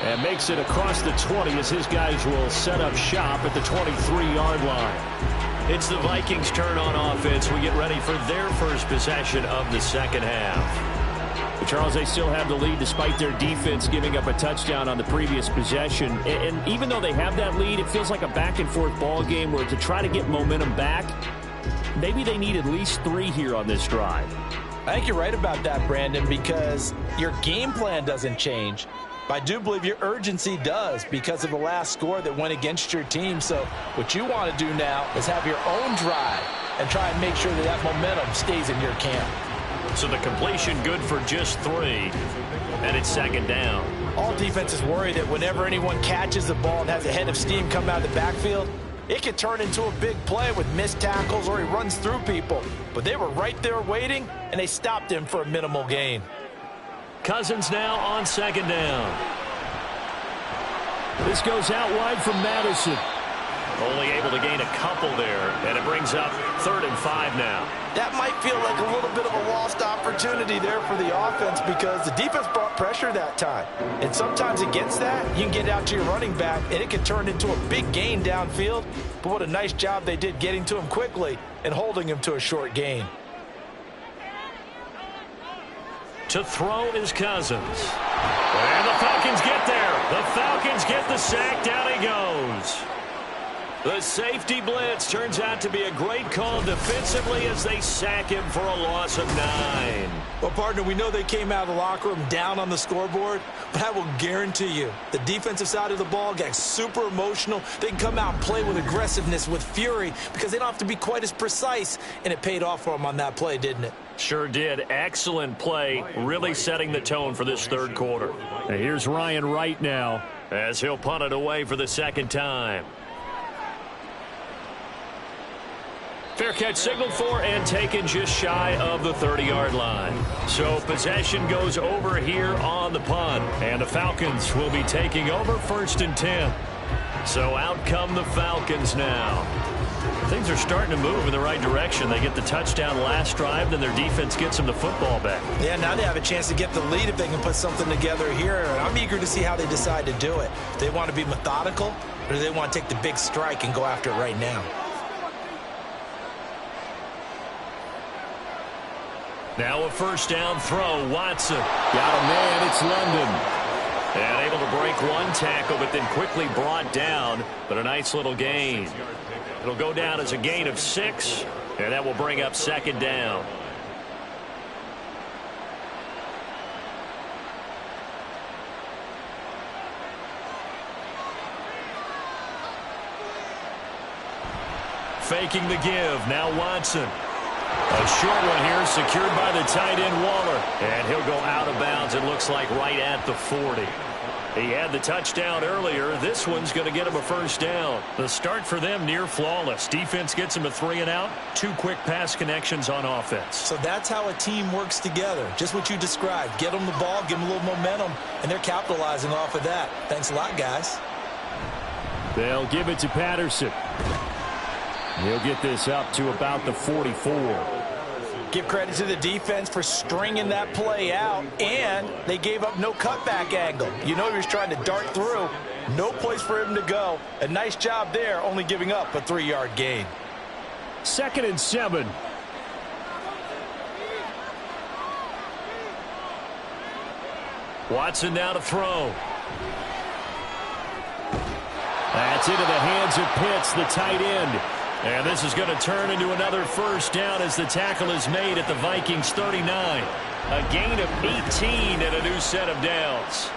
And makes it across the 20 as his guys will set up shop at the 23-yard line. It's the Vikings' turn on offense. We get ready for their first possession of the second half. But Charles, they still have the lead despite their defense giving up a touchdown on the previous possession. And even though they have that lead, it feels like a back-and-forth ball game where to try to get momentum back, maybe they need at least 3 here on this drive. I think you're right about that, Brandon, because your game plan doesn't change. But I do believe your urgency does because of the last score that went against your team. So what you want to do now is have your own drive and try and make sure that that momentum stays in your camp. So the completion good for just 3, and it's second down. All defenses worry that whenever anyone catches the ball and has a head of steam come out of the backfield, it could turn into a big play with missed tackles or he runs through people. But they were right there waiting, and they stopped him for a minimal gain. Cousins now on second down. This goes out wide from Madison. Only able to gain a couple there, and it brings up 3rd and 5 now. That might feel like a little bit of a lost opportunity there for the offense because the defense brought pressure that time. And sometimes against that, you can get out to your running back, and it can turn into a big gain downfield. But what a nice job they did getting to him quickly and holding him to a short gain. To throw is Cousins. And the Falcons get there. The Falcons get the sack. Down he goes. The safety blitz turns out to be a great call defensively as they sack him for a loss of 9. Well, partner, we know they came out of the locker room down on the scoreboard, but I will guarantee you the defensive side of the ball got super emotional. They can come out and play with aggressiveness, with fury, because they don't have to be quite as precise, and it paid off for them on that play, didn't it? Sure did. Excellent play, really setting the tone for this third quarter. And here's Ryan Wright now as he'll punt it away for the second time. Fair catch signaled for and taken just shy of the 30-yard line. So possession goes over here on the punt. And the Falcons will be taking over 1st and 10. So out come the Falcons now. Things are starting to move in the right direction. They get the touchdown last drive, then their defense gets them the football back. Yeah, now they have a chance to get the lead if they can put something together here. And I'm eager to see how they decide to do it. Do they want to be methodical, or do they want to take the big strike and go after it right now? Now a 1st down throw. Watson got a man. It's London. And able to break one tackle, but then quickly brought down. But a nice little gain. It'll go down as a gain of 6, and that will bring up 2nd down. Faking the give. Now Watson. A short one here, secured by the tight end Waller. And he'll go out of bounds, it looks like, right at the 40. He had the touchdown earlier. This one's going to get him a 1st down. The start for them near flawless. Defense gets him a 3 and out. 2 quick pass connections on offense. So that's how a team works together. Just what you described. Get them the ball, give them a little momentum, and they're capitalizing off of that. Thanks a lot, guys. They'll give it to Patterson. He'll get this up to about the 44. Give credit to the defense for stringing that play out, and they gave up no cutback angle. You know he was trying to dart through. No place for him to go. A nice job there, only giving up a 3-yard gain. 2nd and 7. Watson now to throw. That's into the hands of Pitts, the tight end. And this is going to turn into another 1st down as the tackle is made at the Vikings 39. A gain of 18 and a new set of downs.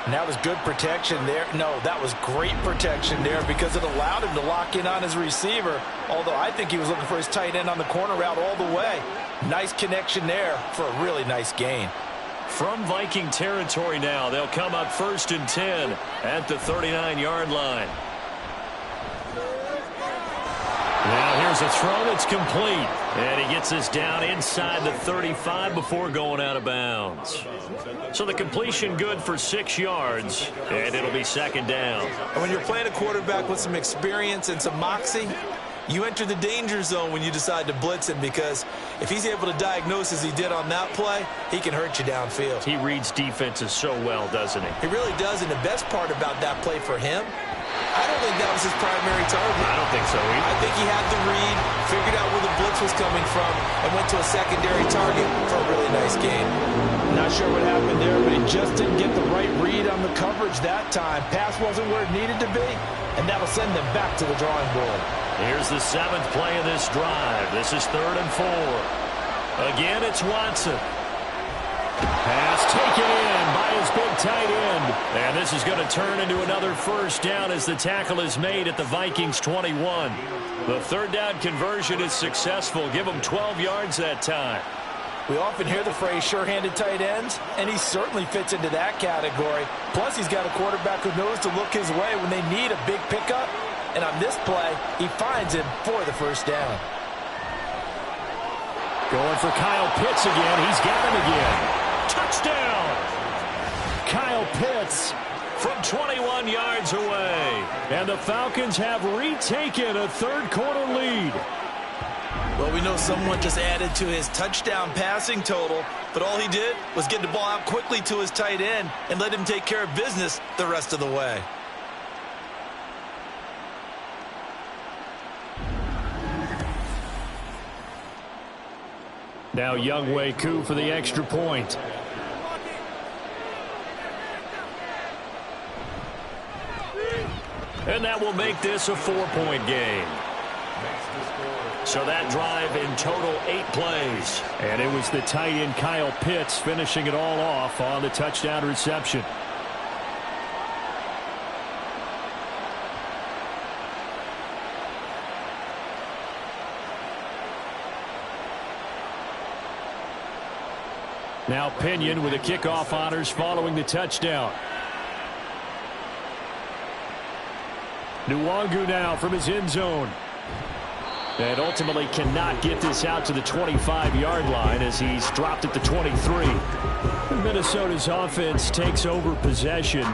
And that was good protection there. No, that was great protection there because it allowed him to lock in on his receiver. Although I think he was looking for his tight end on the corner route all the way. Nice connection there for a really nice gain. From Viking territory now, they'll come up 1st and 10 at the 39-yard line. Now here's a throw that's complete. And he gets this down inside the 35 before going out of bounds. So the completion good for 6 yards, and it'll be 2nd down. And when you're playing a quarterback with some experience and some moxie, you enter the danger zone when you decide to blitz him, because if he's able to diagnose as he did on that play, he can hurt you downfield. He reads defenses so well, doesn't he? He really does, and the best part about that play for him, I don't think that was his primary target. I don't think so either. I think he had the read, figured out where the blitz was coming from, and went to a secondary target for a really nice game. Not sure what happened there, but he just didn't get the right read on the coverage that time. Pass wasn't where it needed to be, and that'll send them back to the drawing board. Here's the 7th play of this drive. This is 3rd and 4. Again, it's Watson. Pass taken in by his big tight end. And this is going to turn into another 1st down as the tackle is made at the Vikings 21. The 3rd down conversion is successful. Give them 12 yards that time. We often hear the phrase sure-handed tight ends, and he certainly fits into that category. Plus, he's got a quarterback who knows to look his way when they need a big pickup. And on this play, he finds him for the 1st down. Going for Kyle Pitts again. He's got him again. Touchdown! Kyle Pitts from 21 yards away. And the Falcons have retaken a 3rd quarter lead. Well, we know someone just added to his touchdown passing total, but all he did was get the ball out quickly to his tight end and let him take care of business the rest of the way. Now Younghoe Koo for the extra point. And that will make this a 4-point game. So that drive in total 8 plays. And it was the tight end Kyle Pitts finishing it all off on the touchdown reception. Now Pinion with the kickoff honors following the touchdown. Nwangu now from his end zone. And ultimately cannot get this out to the 25-yard line as he's dropped at the 23. Minnesota's offense takes over possession.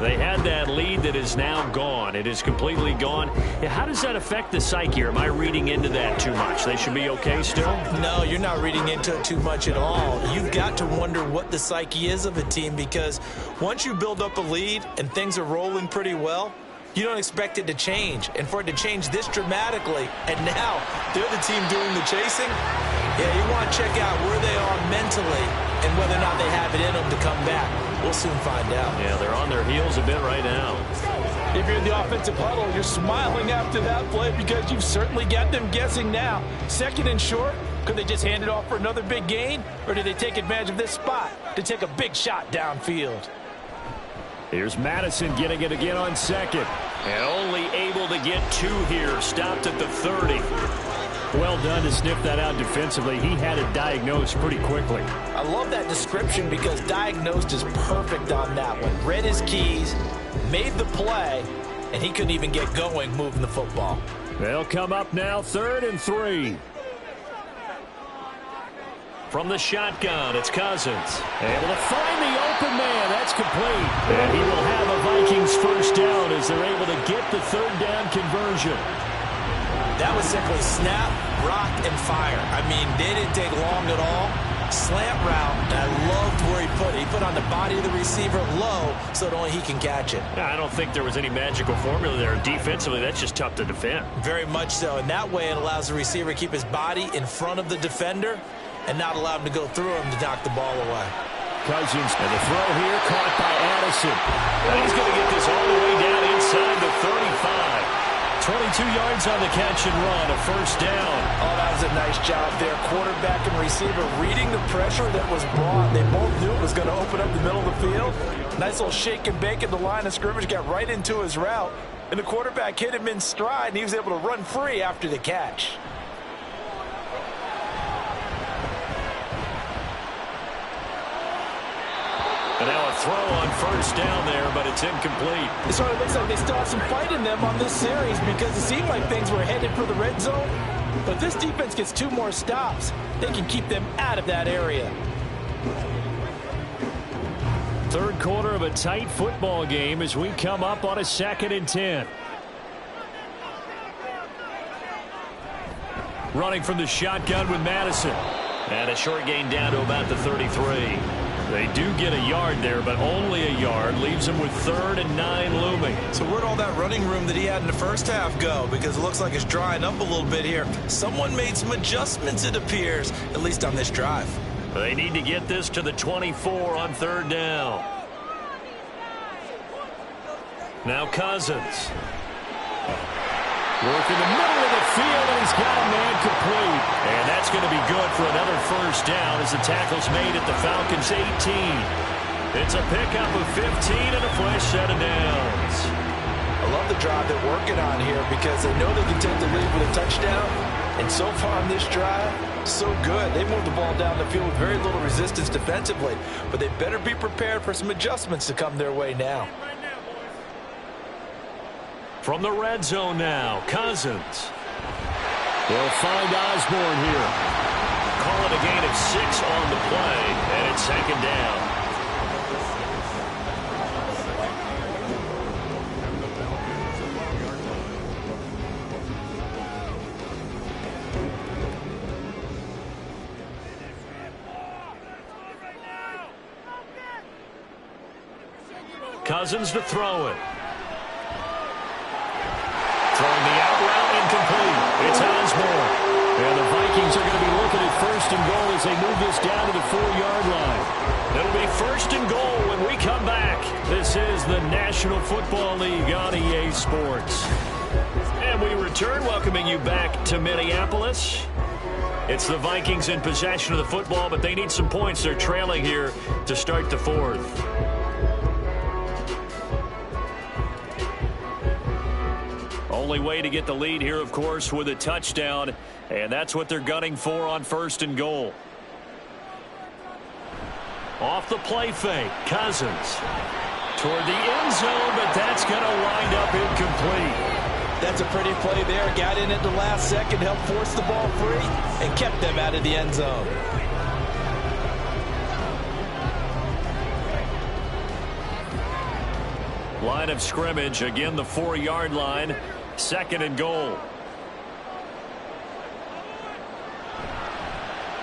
They had that lead that is now gone. It is completely gone. How does that affect the psyche? Or am I reading into that too much? They should be okay still? No, you're not reading into it too much at all. You've got to wonder what the psyche is of a team, because once you build up a lead and things are rolling pretty well, you don't expect it to change. And for it to change this dramatically, and now they're the team doing the chasing, yeah, you want to check out where they are mentally and whether or not they have it in them to come back. We'll soon find out. Yeah, they're on their heels a bit right now. If you're in the offensive huddle, you're smiling after that play because you've certainly got them guessing now. Second and short, could they just hand it off for another big gain? Or do they take advantage of this spot to take a big shot downfield? Here's Madison getting it again on second. And only able to get 2 here. Stopped at the 30. Well done to sniff that out defensively. He had it diagnosed pretty quickly. I love that description because diagnosed is perfect on that one. Read his keys, made the play, and he couldn't even get going moving the football. They'll come up now 3rd and 3. From the shotgun, it's Cousins. Able to find the open man. That's complete. And he will have a Vikings first down as they're able to get the 3rd down conversion. That was simply snap, rock, and fire. I mean, they didn't take long at all. Slant route, and I loved where he put it. He put on the body of the receiver low so that only he can catch it. Yeah, I don't think there was any magical formula there. Defensively, that's just tough to defend. Very much so. And that way it allows the receiver to keep his body in front of the defender and not allow him to go through him to knock the ball away. Cousins, and the throw here caught by Addison. And he's going to get this all the way down inside the 35. 22 yards on the catch and run, a first down. Oh, that was a nice job there. Quarterback and receiver reading the pressure that was brought. They both knew it was going to open up the middle of the field. Nice little shake and bake at the line of scrimmage, got right into his route. And the quarterback hit him in stride, and he was able to run free after the catch. And now a throw on first down there, but it's incomplete. It sort of looks like they still have some fight in them on this series because it seemed like things were headed for the red zone. But this defense gets 2 more stops. They can keep them out of that area. 3rd quarter of a tight football game as we come up on a 2nd and 10. Running from the shotgun with Madison. And a short gain down to about the 33. They do get a yard there, but only a yard. Leaves them with 3rd and 9 looming. So where'd all that running room that he had in the first half go? Because it looks like it's drying up a little bit here. Someone made some adjustments, it appears, at least on this drive. They need to get this to the 24 on 3rd down. Now Cousins. Work in the middle of the field, and he's got a man complete. And that's going to be good for another first down as the tackle's made at the Falcons' 18. It's a pickup of 15 and a fresh set of downs. I love the drive they're working on here because they know they can take the lead with a touchdown. And so far on this drive, so good. They moved the ball down the field with very little resistance defensively. But they better be prepared for some adjustments to come their way now. From the red zone now, Cousins. They'll find Osborne here. Call it a gain of 6 on the play, and it's 2nd down. Cousins to throw it. Throwing the out route incomplete. It's Osborne. And the Vikings are going to be looking at 1st and goal as they move this down to the 4-yard line. It'll be 1st and goal when we come back. This is the National Football League on EA Sports. And we return, welcoming you back to Minneapolis. It's the Vikings in possession of the football, but they need some points. They're trailing here to start the 4th. Only way to get the lead here, of course, with a touchdown, and that's what they're gunning for on 1st and goal. Off the play fake, Cousins toward the end zone, but that's going to wind up incomplete. That's a pretty play there. Got in at the last second, helped force the ball free, and kept them out of the end zone. Line of scrimmage, again the 4-yard line, 2nd and goal.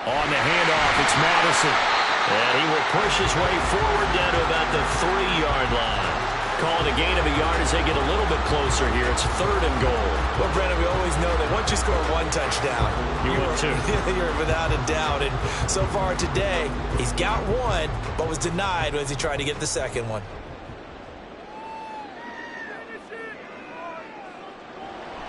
On the handoff, it's Madison. And he will push his way forward down to about the 3-yard line. Calling a gain of a yard as they get a little bit closer here. It's 3rd and goal. Well, Brennan, we always know that once you score 1 touchdown, you're without a doubt. And so far today, he's got 1, but was denied as he tried to get the 2nd one.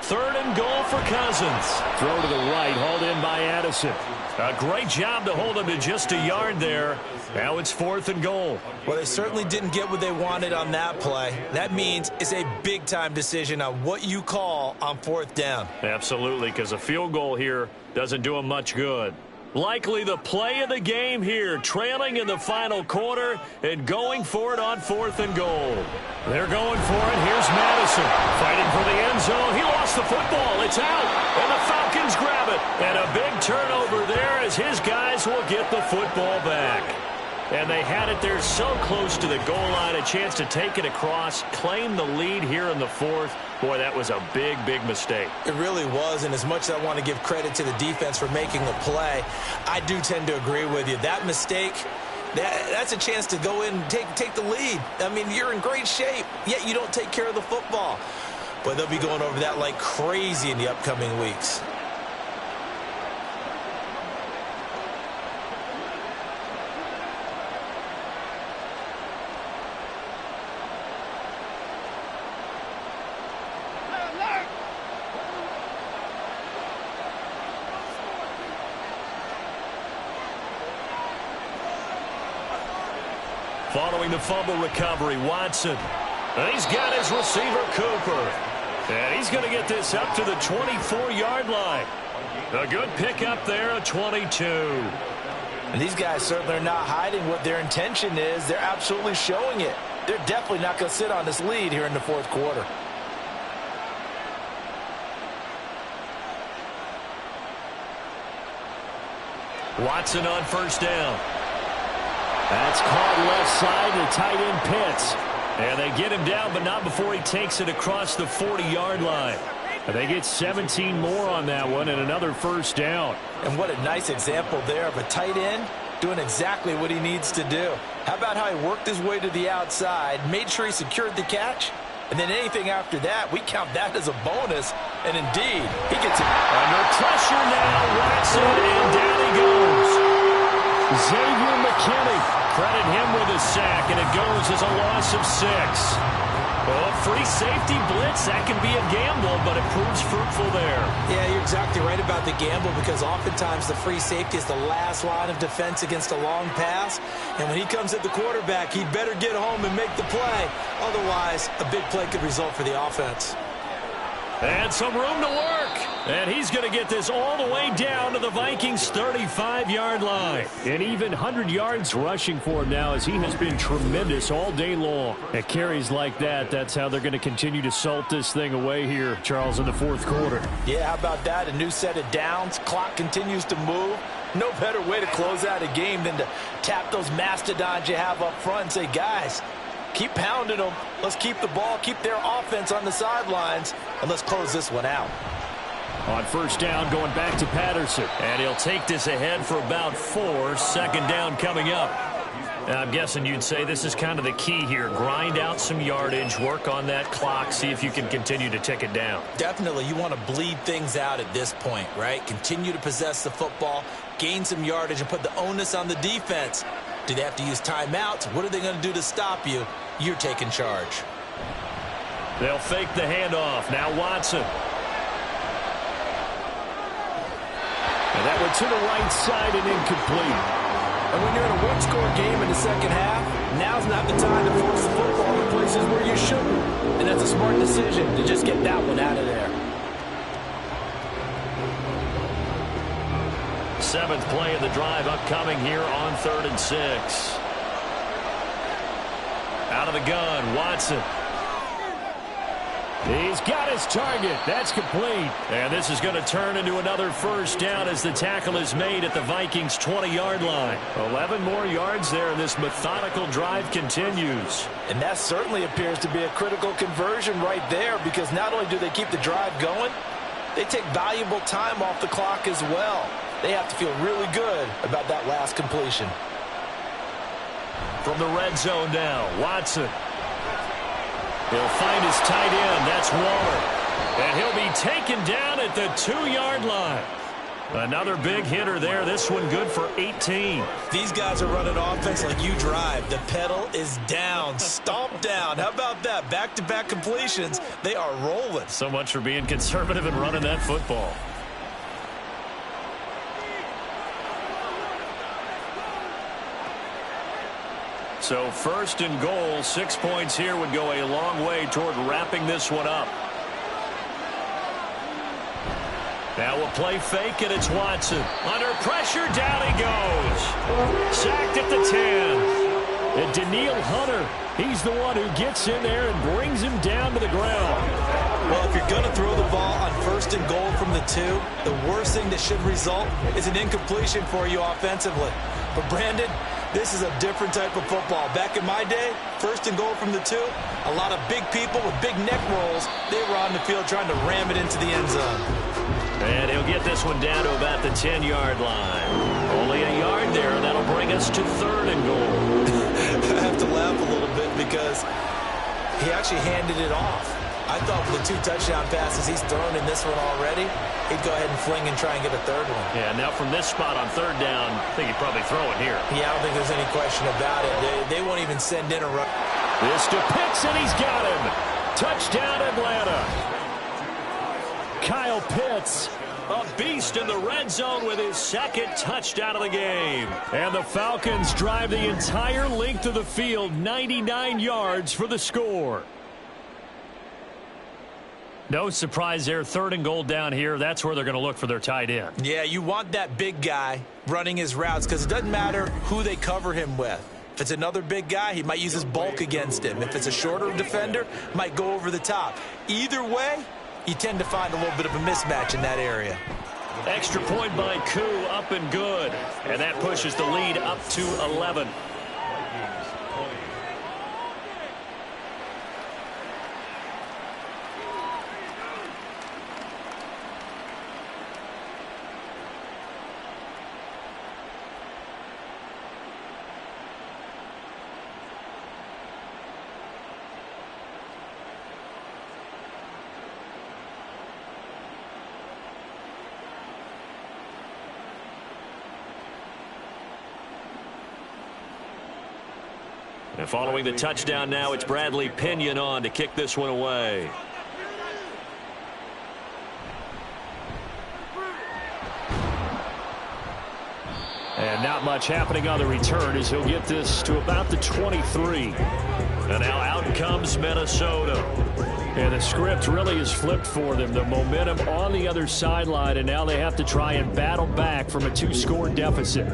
3rd and goal for Cousins. Throw to the right, hauled in by Addison. A great job to hold him to just a yard there. Now it's 4th and goal. Well, they certainly didn't get what they wanted on that play. That means it's a big-time decision on what you call on 4th down. Absolutely, because a field goal here doesn't do him much good. Likely the play of the game here, trailing in the final quarter and going for it on 4th and goal. They're going for it. Here's Madison fighting for the end zone. He lost the football. It's out, and the Falcons grab it. And a big turnover there as his guys will get the football back. And they had it there so close to the goal line, a chance to take it across, claim the lead here in the 4th. Boy, that was a big, big mistake. It really was, and as much as I want to give credit to the defense for making the play, I do tend to agree with you. That mistake, that's a chance to go in and take the lead. I mean, you're in great shape, yet you don't take care of the football. But they'll be going over that like crazy in the upcoming weeks. Following the fumble recovery, Watson. And he's got his receiver, Cooper. And he's going to get this up to the 24-yard line. A good pickup there, a 22. And these guys certainly are not hiding what their intention is. They're absolutely showing it. They're definitely not going to sit on this lead here in the 4th quarter. Watson on 1st down. That's caught left side, the tight end Pitts. And they get him down, but not before he takes it across the 40-yard line. And they get 17 more on that one and another 1st down. And what a nice example there of a tight end doing exactly what he needs to do. How about how he worked his way to the outside, made sure he secured the catch, and then anything after that, we count that as a bonus. And indeed, he gets it. Under pressure now, Watson, and down he goes. Xavier McKinney, credit him with a sack, and it goes as a loss of 6. Well, free safety blitz, that can be a gamble, but it proves fruitful there. Yeah, you're exactly right about the gamble because oftentimes the free safety is the last line of defense against a long pass. And when he comes at the quarterback, he'd better get home and make the play. Otherwise, a big play could result for the offense. And some room to work. And he's going to get this all the way down to the Vikings' 35-yard line. And even 100 yards rushing for him now as he has been tremendous all day long. At carries like that, that's how they're going to continue to salt this thing away here, Charles, in the 4th quarter. Yeah, how about that? A new set of downs. Clock continues to move. No better way to close out a game than to tap those mastodons you have up front and say, guys, keep pounding them. Let's keep the ball, keep their offense on the sidelines, and let's close this one out. On 1st down, going back to Patterson. And he'll take this ahead for about 4. 2nd down coming up. Now, I'm guessing you'd say this is kind of the key here. Grind out some yardage, work on that clock, see if you can continue to tick it down. Definitely, you want to bleed things out at this point, right? Continue to possess the football, gain some yardage, and put the onus on the defense. Do they have to use timeouts? What are they going to do to stop you? You're taking charge. They'll fake the handoff. Now Watson. And that went to the right side and incomplete. And when you're in a one-score game in the 2nd half, now's not the time to force the football in places where you shouldn't. And that's a smart decision to just get that one out of there. 7th play of the drive upcoming here on 3rd and 6. Out of the gun, Watson. He's got his target. That's complete. And this is going to turn into another first down as the tackle is made at the Vikings' 20-yard line. 11 more yards there, and this methodical drive continues. And that certainly appears to be a critical conversion right there, because not only do they keep the drive going, they take valuable time off the clock as well. They have to feel really good about that last completion. From the red zone now, Watson. He'll find his tight end. That's Waller. And he'll be taken down at the 2-yard line. Another big hitter there. This one good for 18. These guys are running offense like you drive. The pedal is down. Stomp down. How about that? Back-to-back completions. They are rolling. So much for being conservative and running that football. So first and goal, 6 points here would go a long way toward wrapping this one up. Now we'll play fake, and it's Watson. Under pressure, down he goes. Sacked at the 10. And Daniil Hunter, he's the one who gets in there and brings him down to the ground. Well, if you're going to throw the ball on first and goal from the 2, the worst thing that should result is an incompletion for you offensively. But Brandon, this is a different type of football. Back in my day, first and goal from the 2, a lot of big people with big neck rolls. They were on the field trying to ram it into the end zone. And he'll get this one down to about the 10-yard line. Only a yard there, and that'll bring us to third and goal. I have to laugh a little bit because he actually handed it off. I thought with the 2 touchdown passes he's thrown in this one already, he'd go ahead and fling and try and get a third one. Yeah, now from this spot on third down, I think he'd probably throw it here. Yeah, I don't think there's any question about it. They won't even send in a run. This to Pitts, and he's got him. Touchdown, Atlanta. Kyle Pitts, a beast in the red zone with his second touchdown of the game. And the Falcons drive the entire length of the field, 99 yards for the score. No surprise there, third and goal down here. That's where they're going to look for their tight end. Yeah, you want that big guy running his routes because it doesn't matter who they cover him with. If it's another big guy, he might use his bulk against him. If it's a shorter defender, might go over the top. Either way, you tend to find a little bit of a mismatch in that area. Extra point by Koo, up and good. And that pushes the lead up to 11. And following the touchdown now, it's Bradley Pinion on to kick this one away. And not much happening on the return as he'll get this to about the 23. And now out comes Minnesota. And the script really is flipped for them. The momentum on the other sideline, and now they have to try and battle back from a 2-score deficit.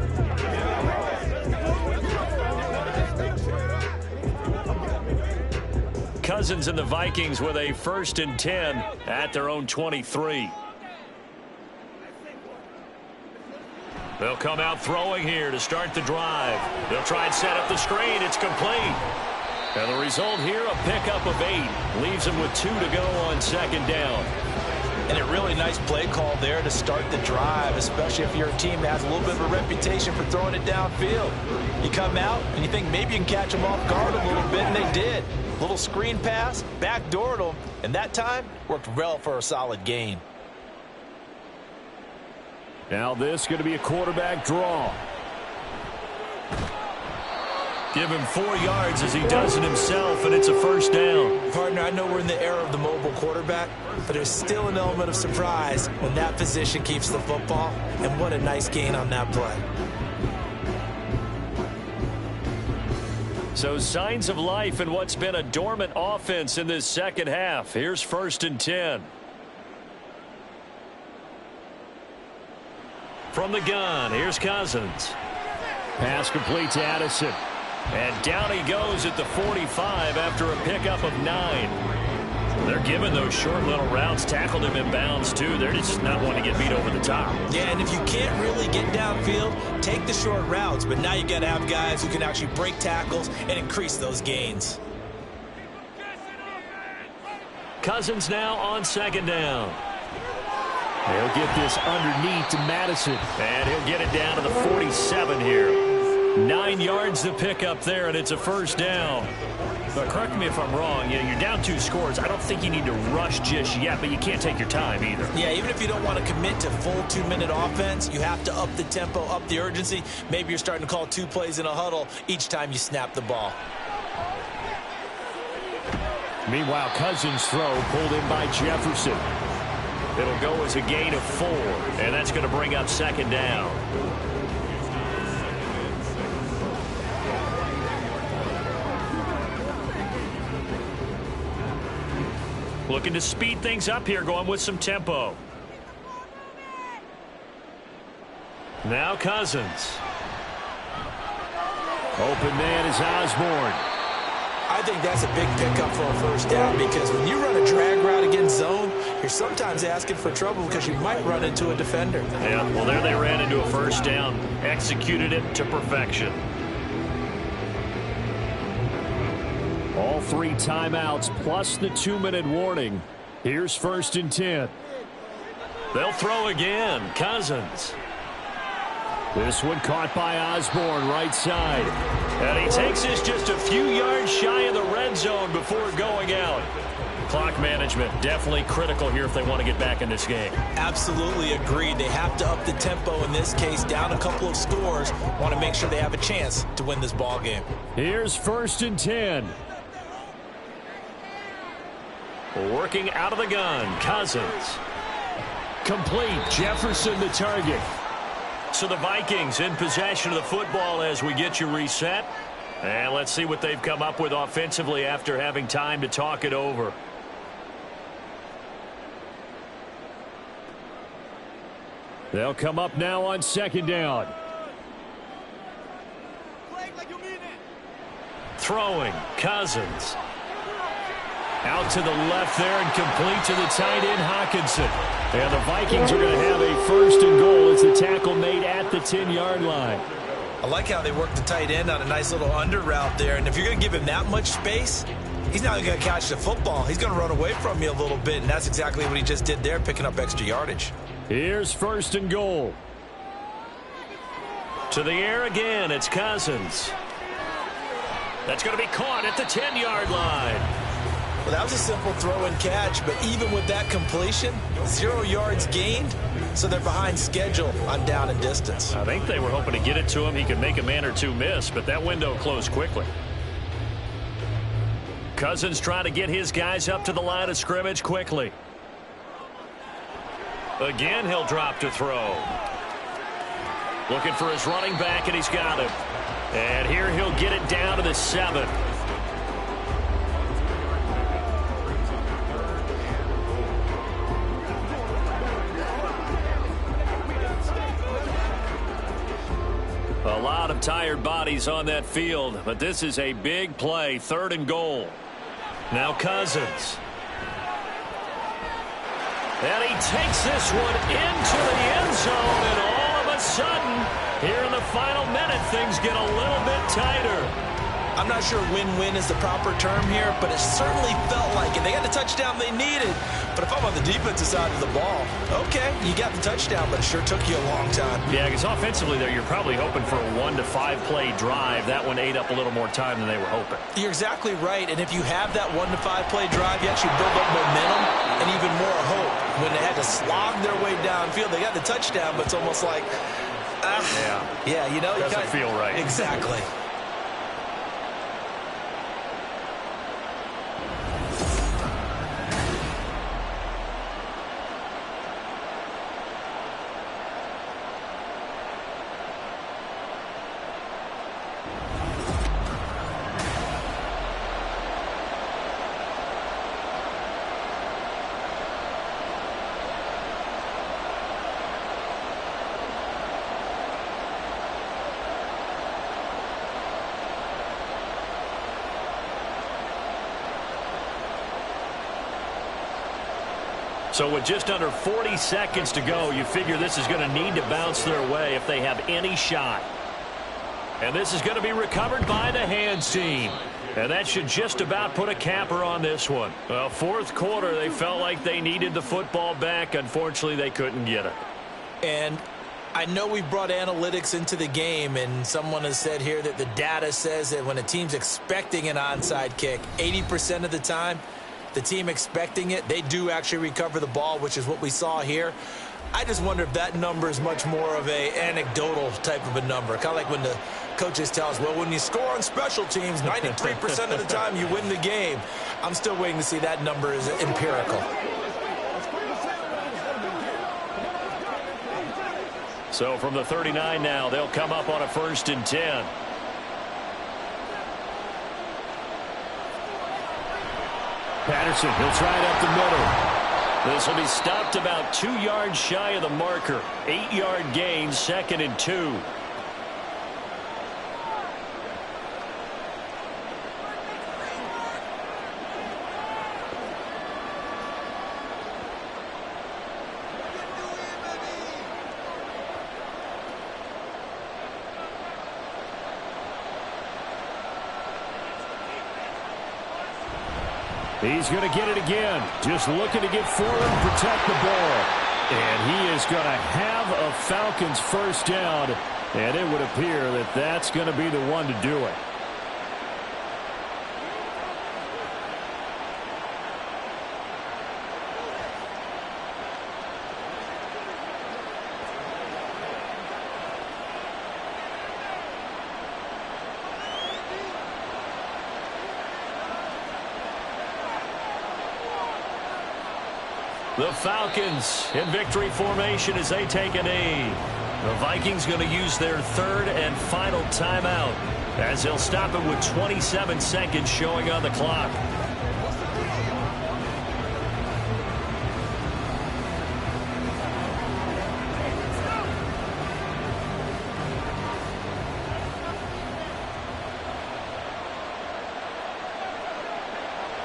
Cousins and the Vikings with a 1st and 10 at their own 23. They'll come out throwing here to start the drive. They'll try and set up the screen. It's complete. And the result here, a pickup of 8. Leaves them with 2 to go on 2nd down. And a really nice play call there to start the drive, especially if you're a team that has a little bit of a reputation for throwing it downfield. You come out and you think maybe you can catch them off guard a little bit, and they did. Little screen pass, backdoored them, and that time worked well for a solid gain. Now this is going to be a quarterback draw. Give him 4 yards as he does it himself, and it's a 1st down. Partner, I know we're in the era of the mobile quarterback, but there's still an element of surprise when that position keeps the football, and what a nice gain on that play. So signs of life in what's been a dormant offense in this second half. Here's 1st and 10. From the gun, here's Cousins. Pass complete to Addison. And down he goes at the 45 after a pickup of 9. They're giving those short little routes, tackled him in bounds too. They're just not wanting to get beat over the top. Yeah, and if you can't really get downfield, take the short routes. But now you got to have guys who can actually break tackles and increase those gains. Cousins now on second down. He'll get this underneath to Madison, and he'll get it down to the 47 here. 9 yards to pick up there, and it's a first down. But correct me if I'm wrong, you're down 2 scores. I don't think you need to rush just yet, but you can't take your time either. Yeah, even if you don't want to commit to full 2-minute offense, you have to up the tempo, up the urgency. Maybe you're starting to call 2 plays in a huddle each time you snap the ball. Meanwhile, Cousins' throw pulled in by Jefferson. It'll go as a gain of 4, and that's going to bring up second down. Looking to speed things up here, going with some tempo. Now Cousins. Open man is Osborne. I think that's a big pickup for a first down because when you run a drag route against zone, you're sometimes asking for trouble because you might run into a defender. Yeah, well, there they ran into a first down. Executed it to perfection. All 3 timeouts plus the 2-minute warning. Here's 1st and 10. They'll throw again. Cousins. This one caught by Osborne, right side. And he takes this just a few yards shy of the red zone before going out. Clock management definitely critical here if they want to get back in this game. Absolutely agreed. They have to up the tempo in this case, down a couple of scores. Want to make sure they have a chance to win this ball game. Here's 1st and 10. Working out of the gun, Cousins. Complete, Jefferson the target. So the Vikings in possession of the football as we get you reset. And let's see what they've come up with offensively after having time to talk it over. They'll come up now on second down. Throwing, Cousins. Out to the left there and complete to the tight end, Hawkinson. And the Vikings are going to have a 1st and goal as the tackle made at the 10-yard line. I like how they work the tight end on a nice little under route there. And if you're going to give him that much space, he's not going to catch the football. He's going to run away from you a little bit, and that's exactly what he just did there, picking up extra yardage. Here's 1st and goal. To the air again, it's Cousins. That's going to be caught at the 10-yard line. Well, that was a simple throw and catch, but even with that completion, 0 yards gained, so they're behind schedule on down and distance. I think they were hoping to get it to him. He could make a man or 2 miss, but that window closed quickly. Cousins trying to get his guys up to the line of scrimmage quickly. Again, he'll drop to throw. Looking for his running back, and he's got him. And here he'll get it down to the 7. A lot of tired bodies on that field, but this is a big play, 3rd and goal. Now Cousins. And he takes this one into the end zone, and all of a sudden, here in the final minute, things get a little bit tighter. I'm not sure win-win is the proper term here, but it certainly felt like it. They got the touchdown they needed. But if I'm on the defensive side of the ball, okay, you got the touchdown, but it sure took you a long time. Yeah, because offensively there, you're probably hoping for a 1 to 5 play drive. That one ate up a little more time than they were hoping. You're exactly right, and if you have that 1 to 5 play drive, you actually build up momentum and even more hope. When they had to slog their way downfield, they got the touchdown, but it's almost like, yeah, you know, doesn't feel right. Exactly. So with just under 40 seconds to go, you figure this is going to need to bounce their way if they have any shot. And this is going to be recovered by the hands team. And that should just about put a capper on this one. Well, fourth quarter, they felt like they needed the football back. Unfortunately, they couldn't get it. And I know we brought analytics into the game, and someone has said here that the data says that when a team's expecting an onside kick, 80% of the time, the team expecting it, they do actually recover the ball, which is what we saw here. I just wonder if that number is much more of a anecdotal type of a number. Kind of like when the coaches tell us, well, when you score on special teams, 93% of the time you win the game. I'm still waiting to see that number is empirical. So from the 39 now, they'll come up on a 1st and 10. Patterson, he'll try it up the middle. This will be stopped about 2 yards shy of the marker. 8-yard gain, 2nd and 2. He's going to get it again. Just looking to get forward and protect the ball. And he is going to have a Falcons first down. And it would appear that that's going to be the one to do it. The Falcons in victory formation as they take a knee. The Vikings going to use their 3rd and final timeout as they'll stop it with 27 seconds showing on the clock.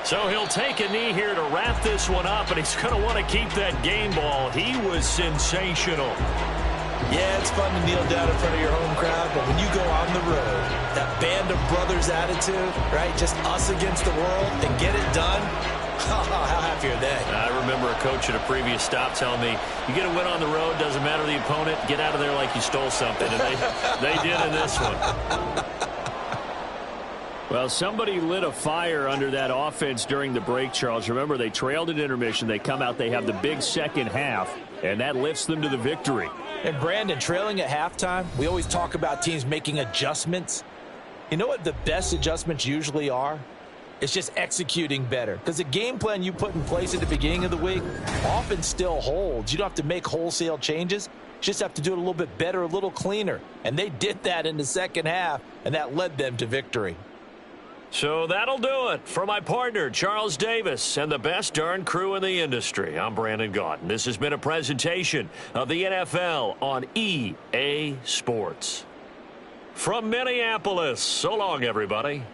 So he'll take a knee here to wrap this one up, and he's going to want to keep that game ball. He was sensational. Yeah, it's fun to kneel down in front of your home crowd, but when you go on the road, that band of brothers attitude, right, just us against the world, and get it done, how happy are they? I remember a coach at a previous stop telling me, you get a win on the road, doesn't matter the opponent, get out of there like you stole something, and they did in this one. Well, somebody lit a fire under that offense during the break, Charles. Remember, they trailed at intermission. They come out, they have the big second half, and that lifts them to the victory. And, Brandon, trailing at halftime, we always talk about teams making adjustments. You know what the best adjustments usually are? It's just executing better. Because the game plan you put in place at the beginning of the week often still holds. You don't have to make wholesale changes. You just have to do it a little bit better, a little cleaner. And they did that in the second half, and that led them to victory. So that'll do it for my partner, Charles Davis, and the best darn crew in the industry. I'm Brandon Gaudin. This has been a presentation of the NFL on EA Sports. From Minneapolis, so long, everybody.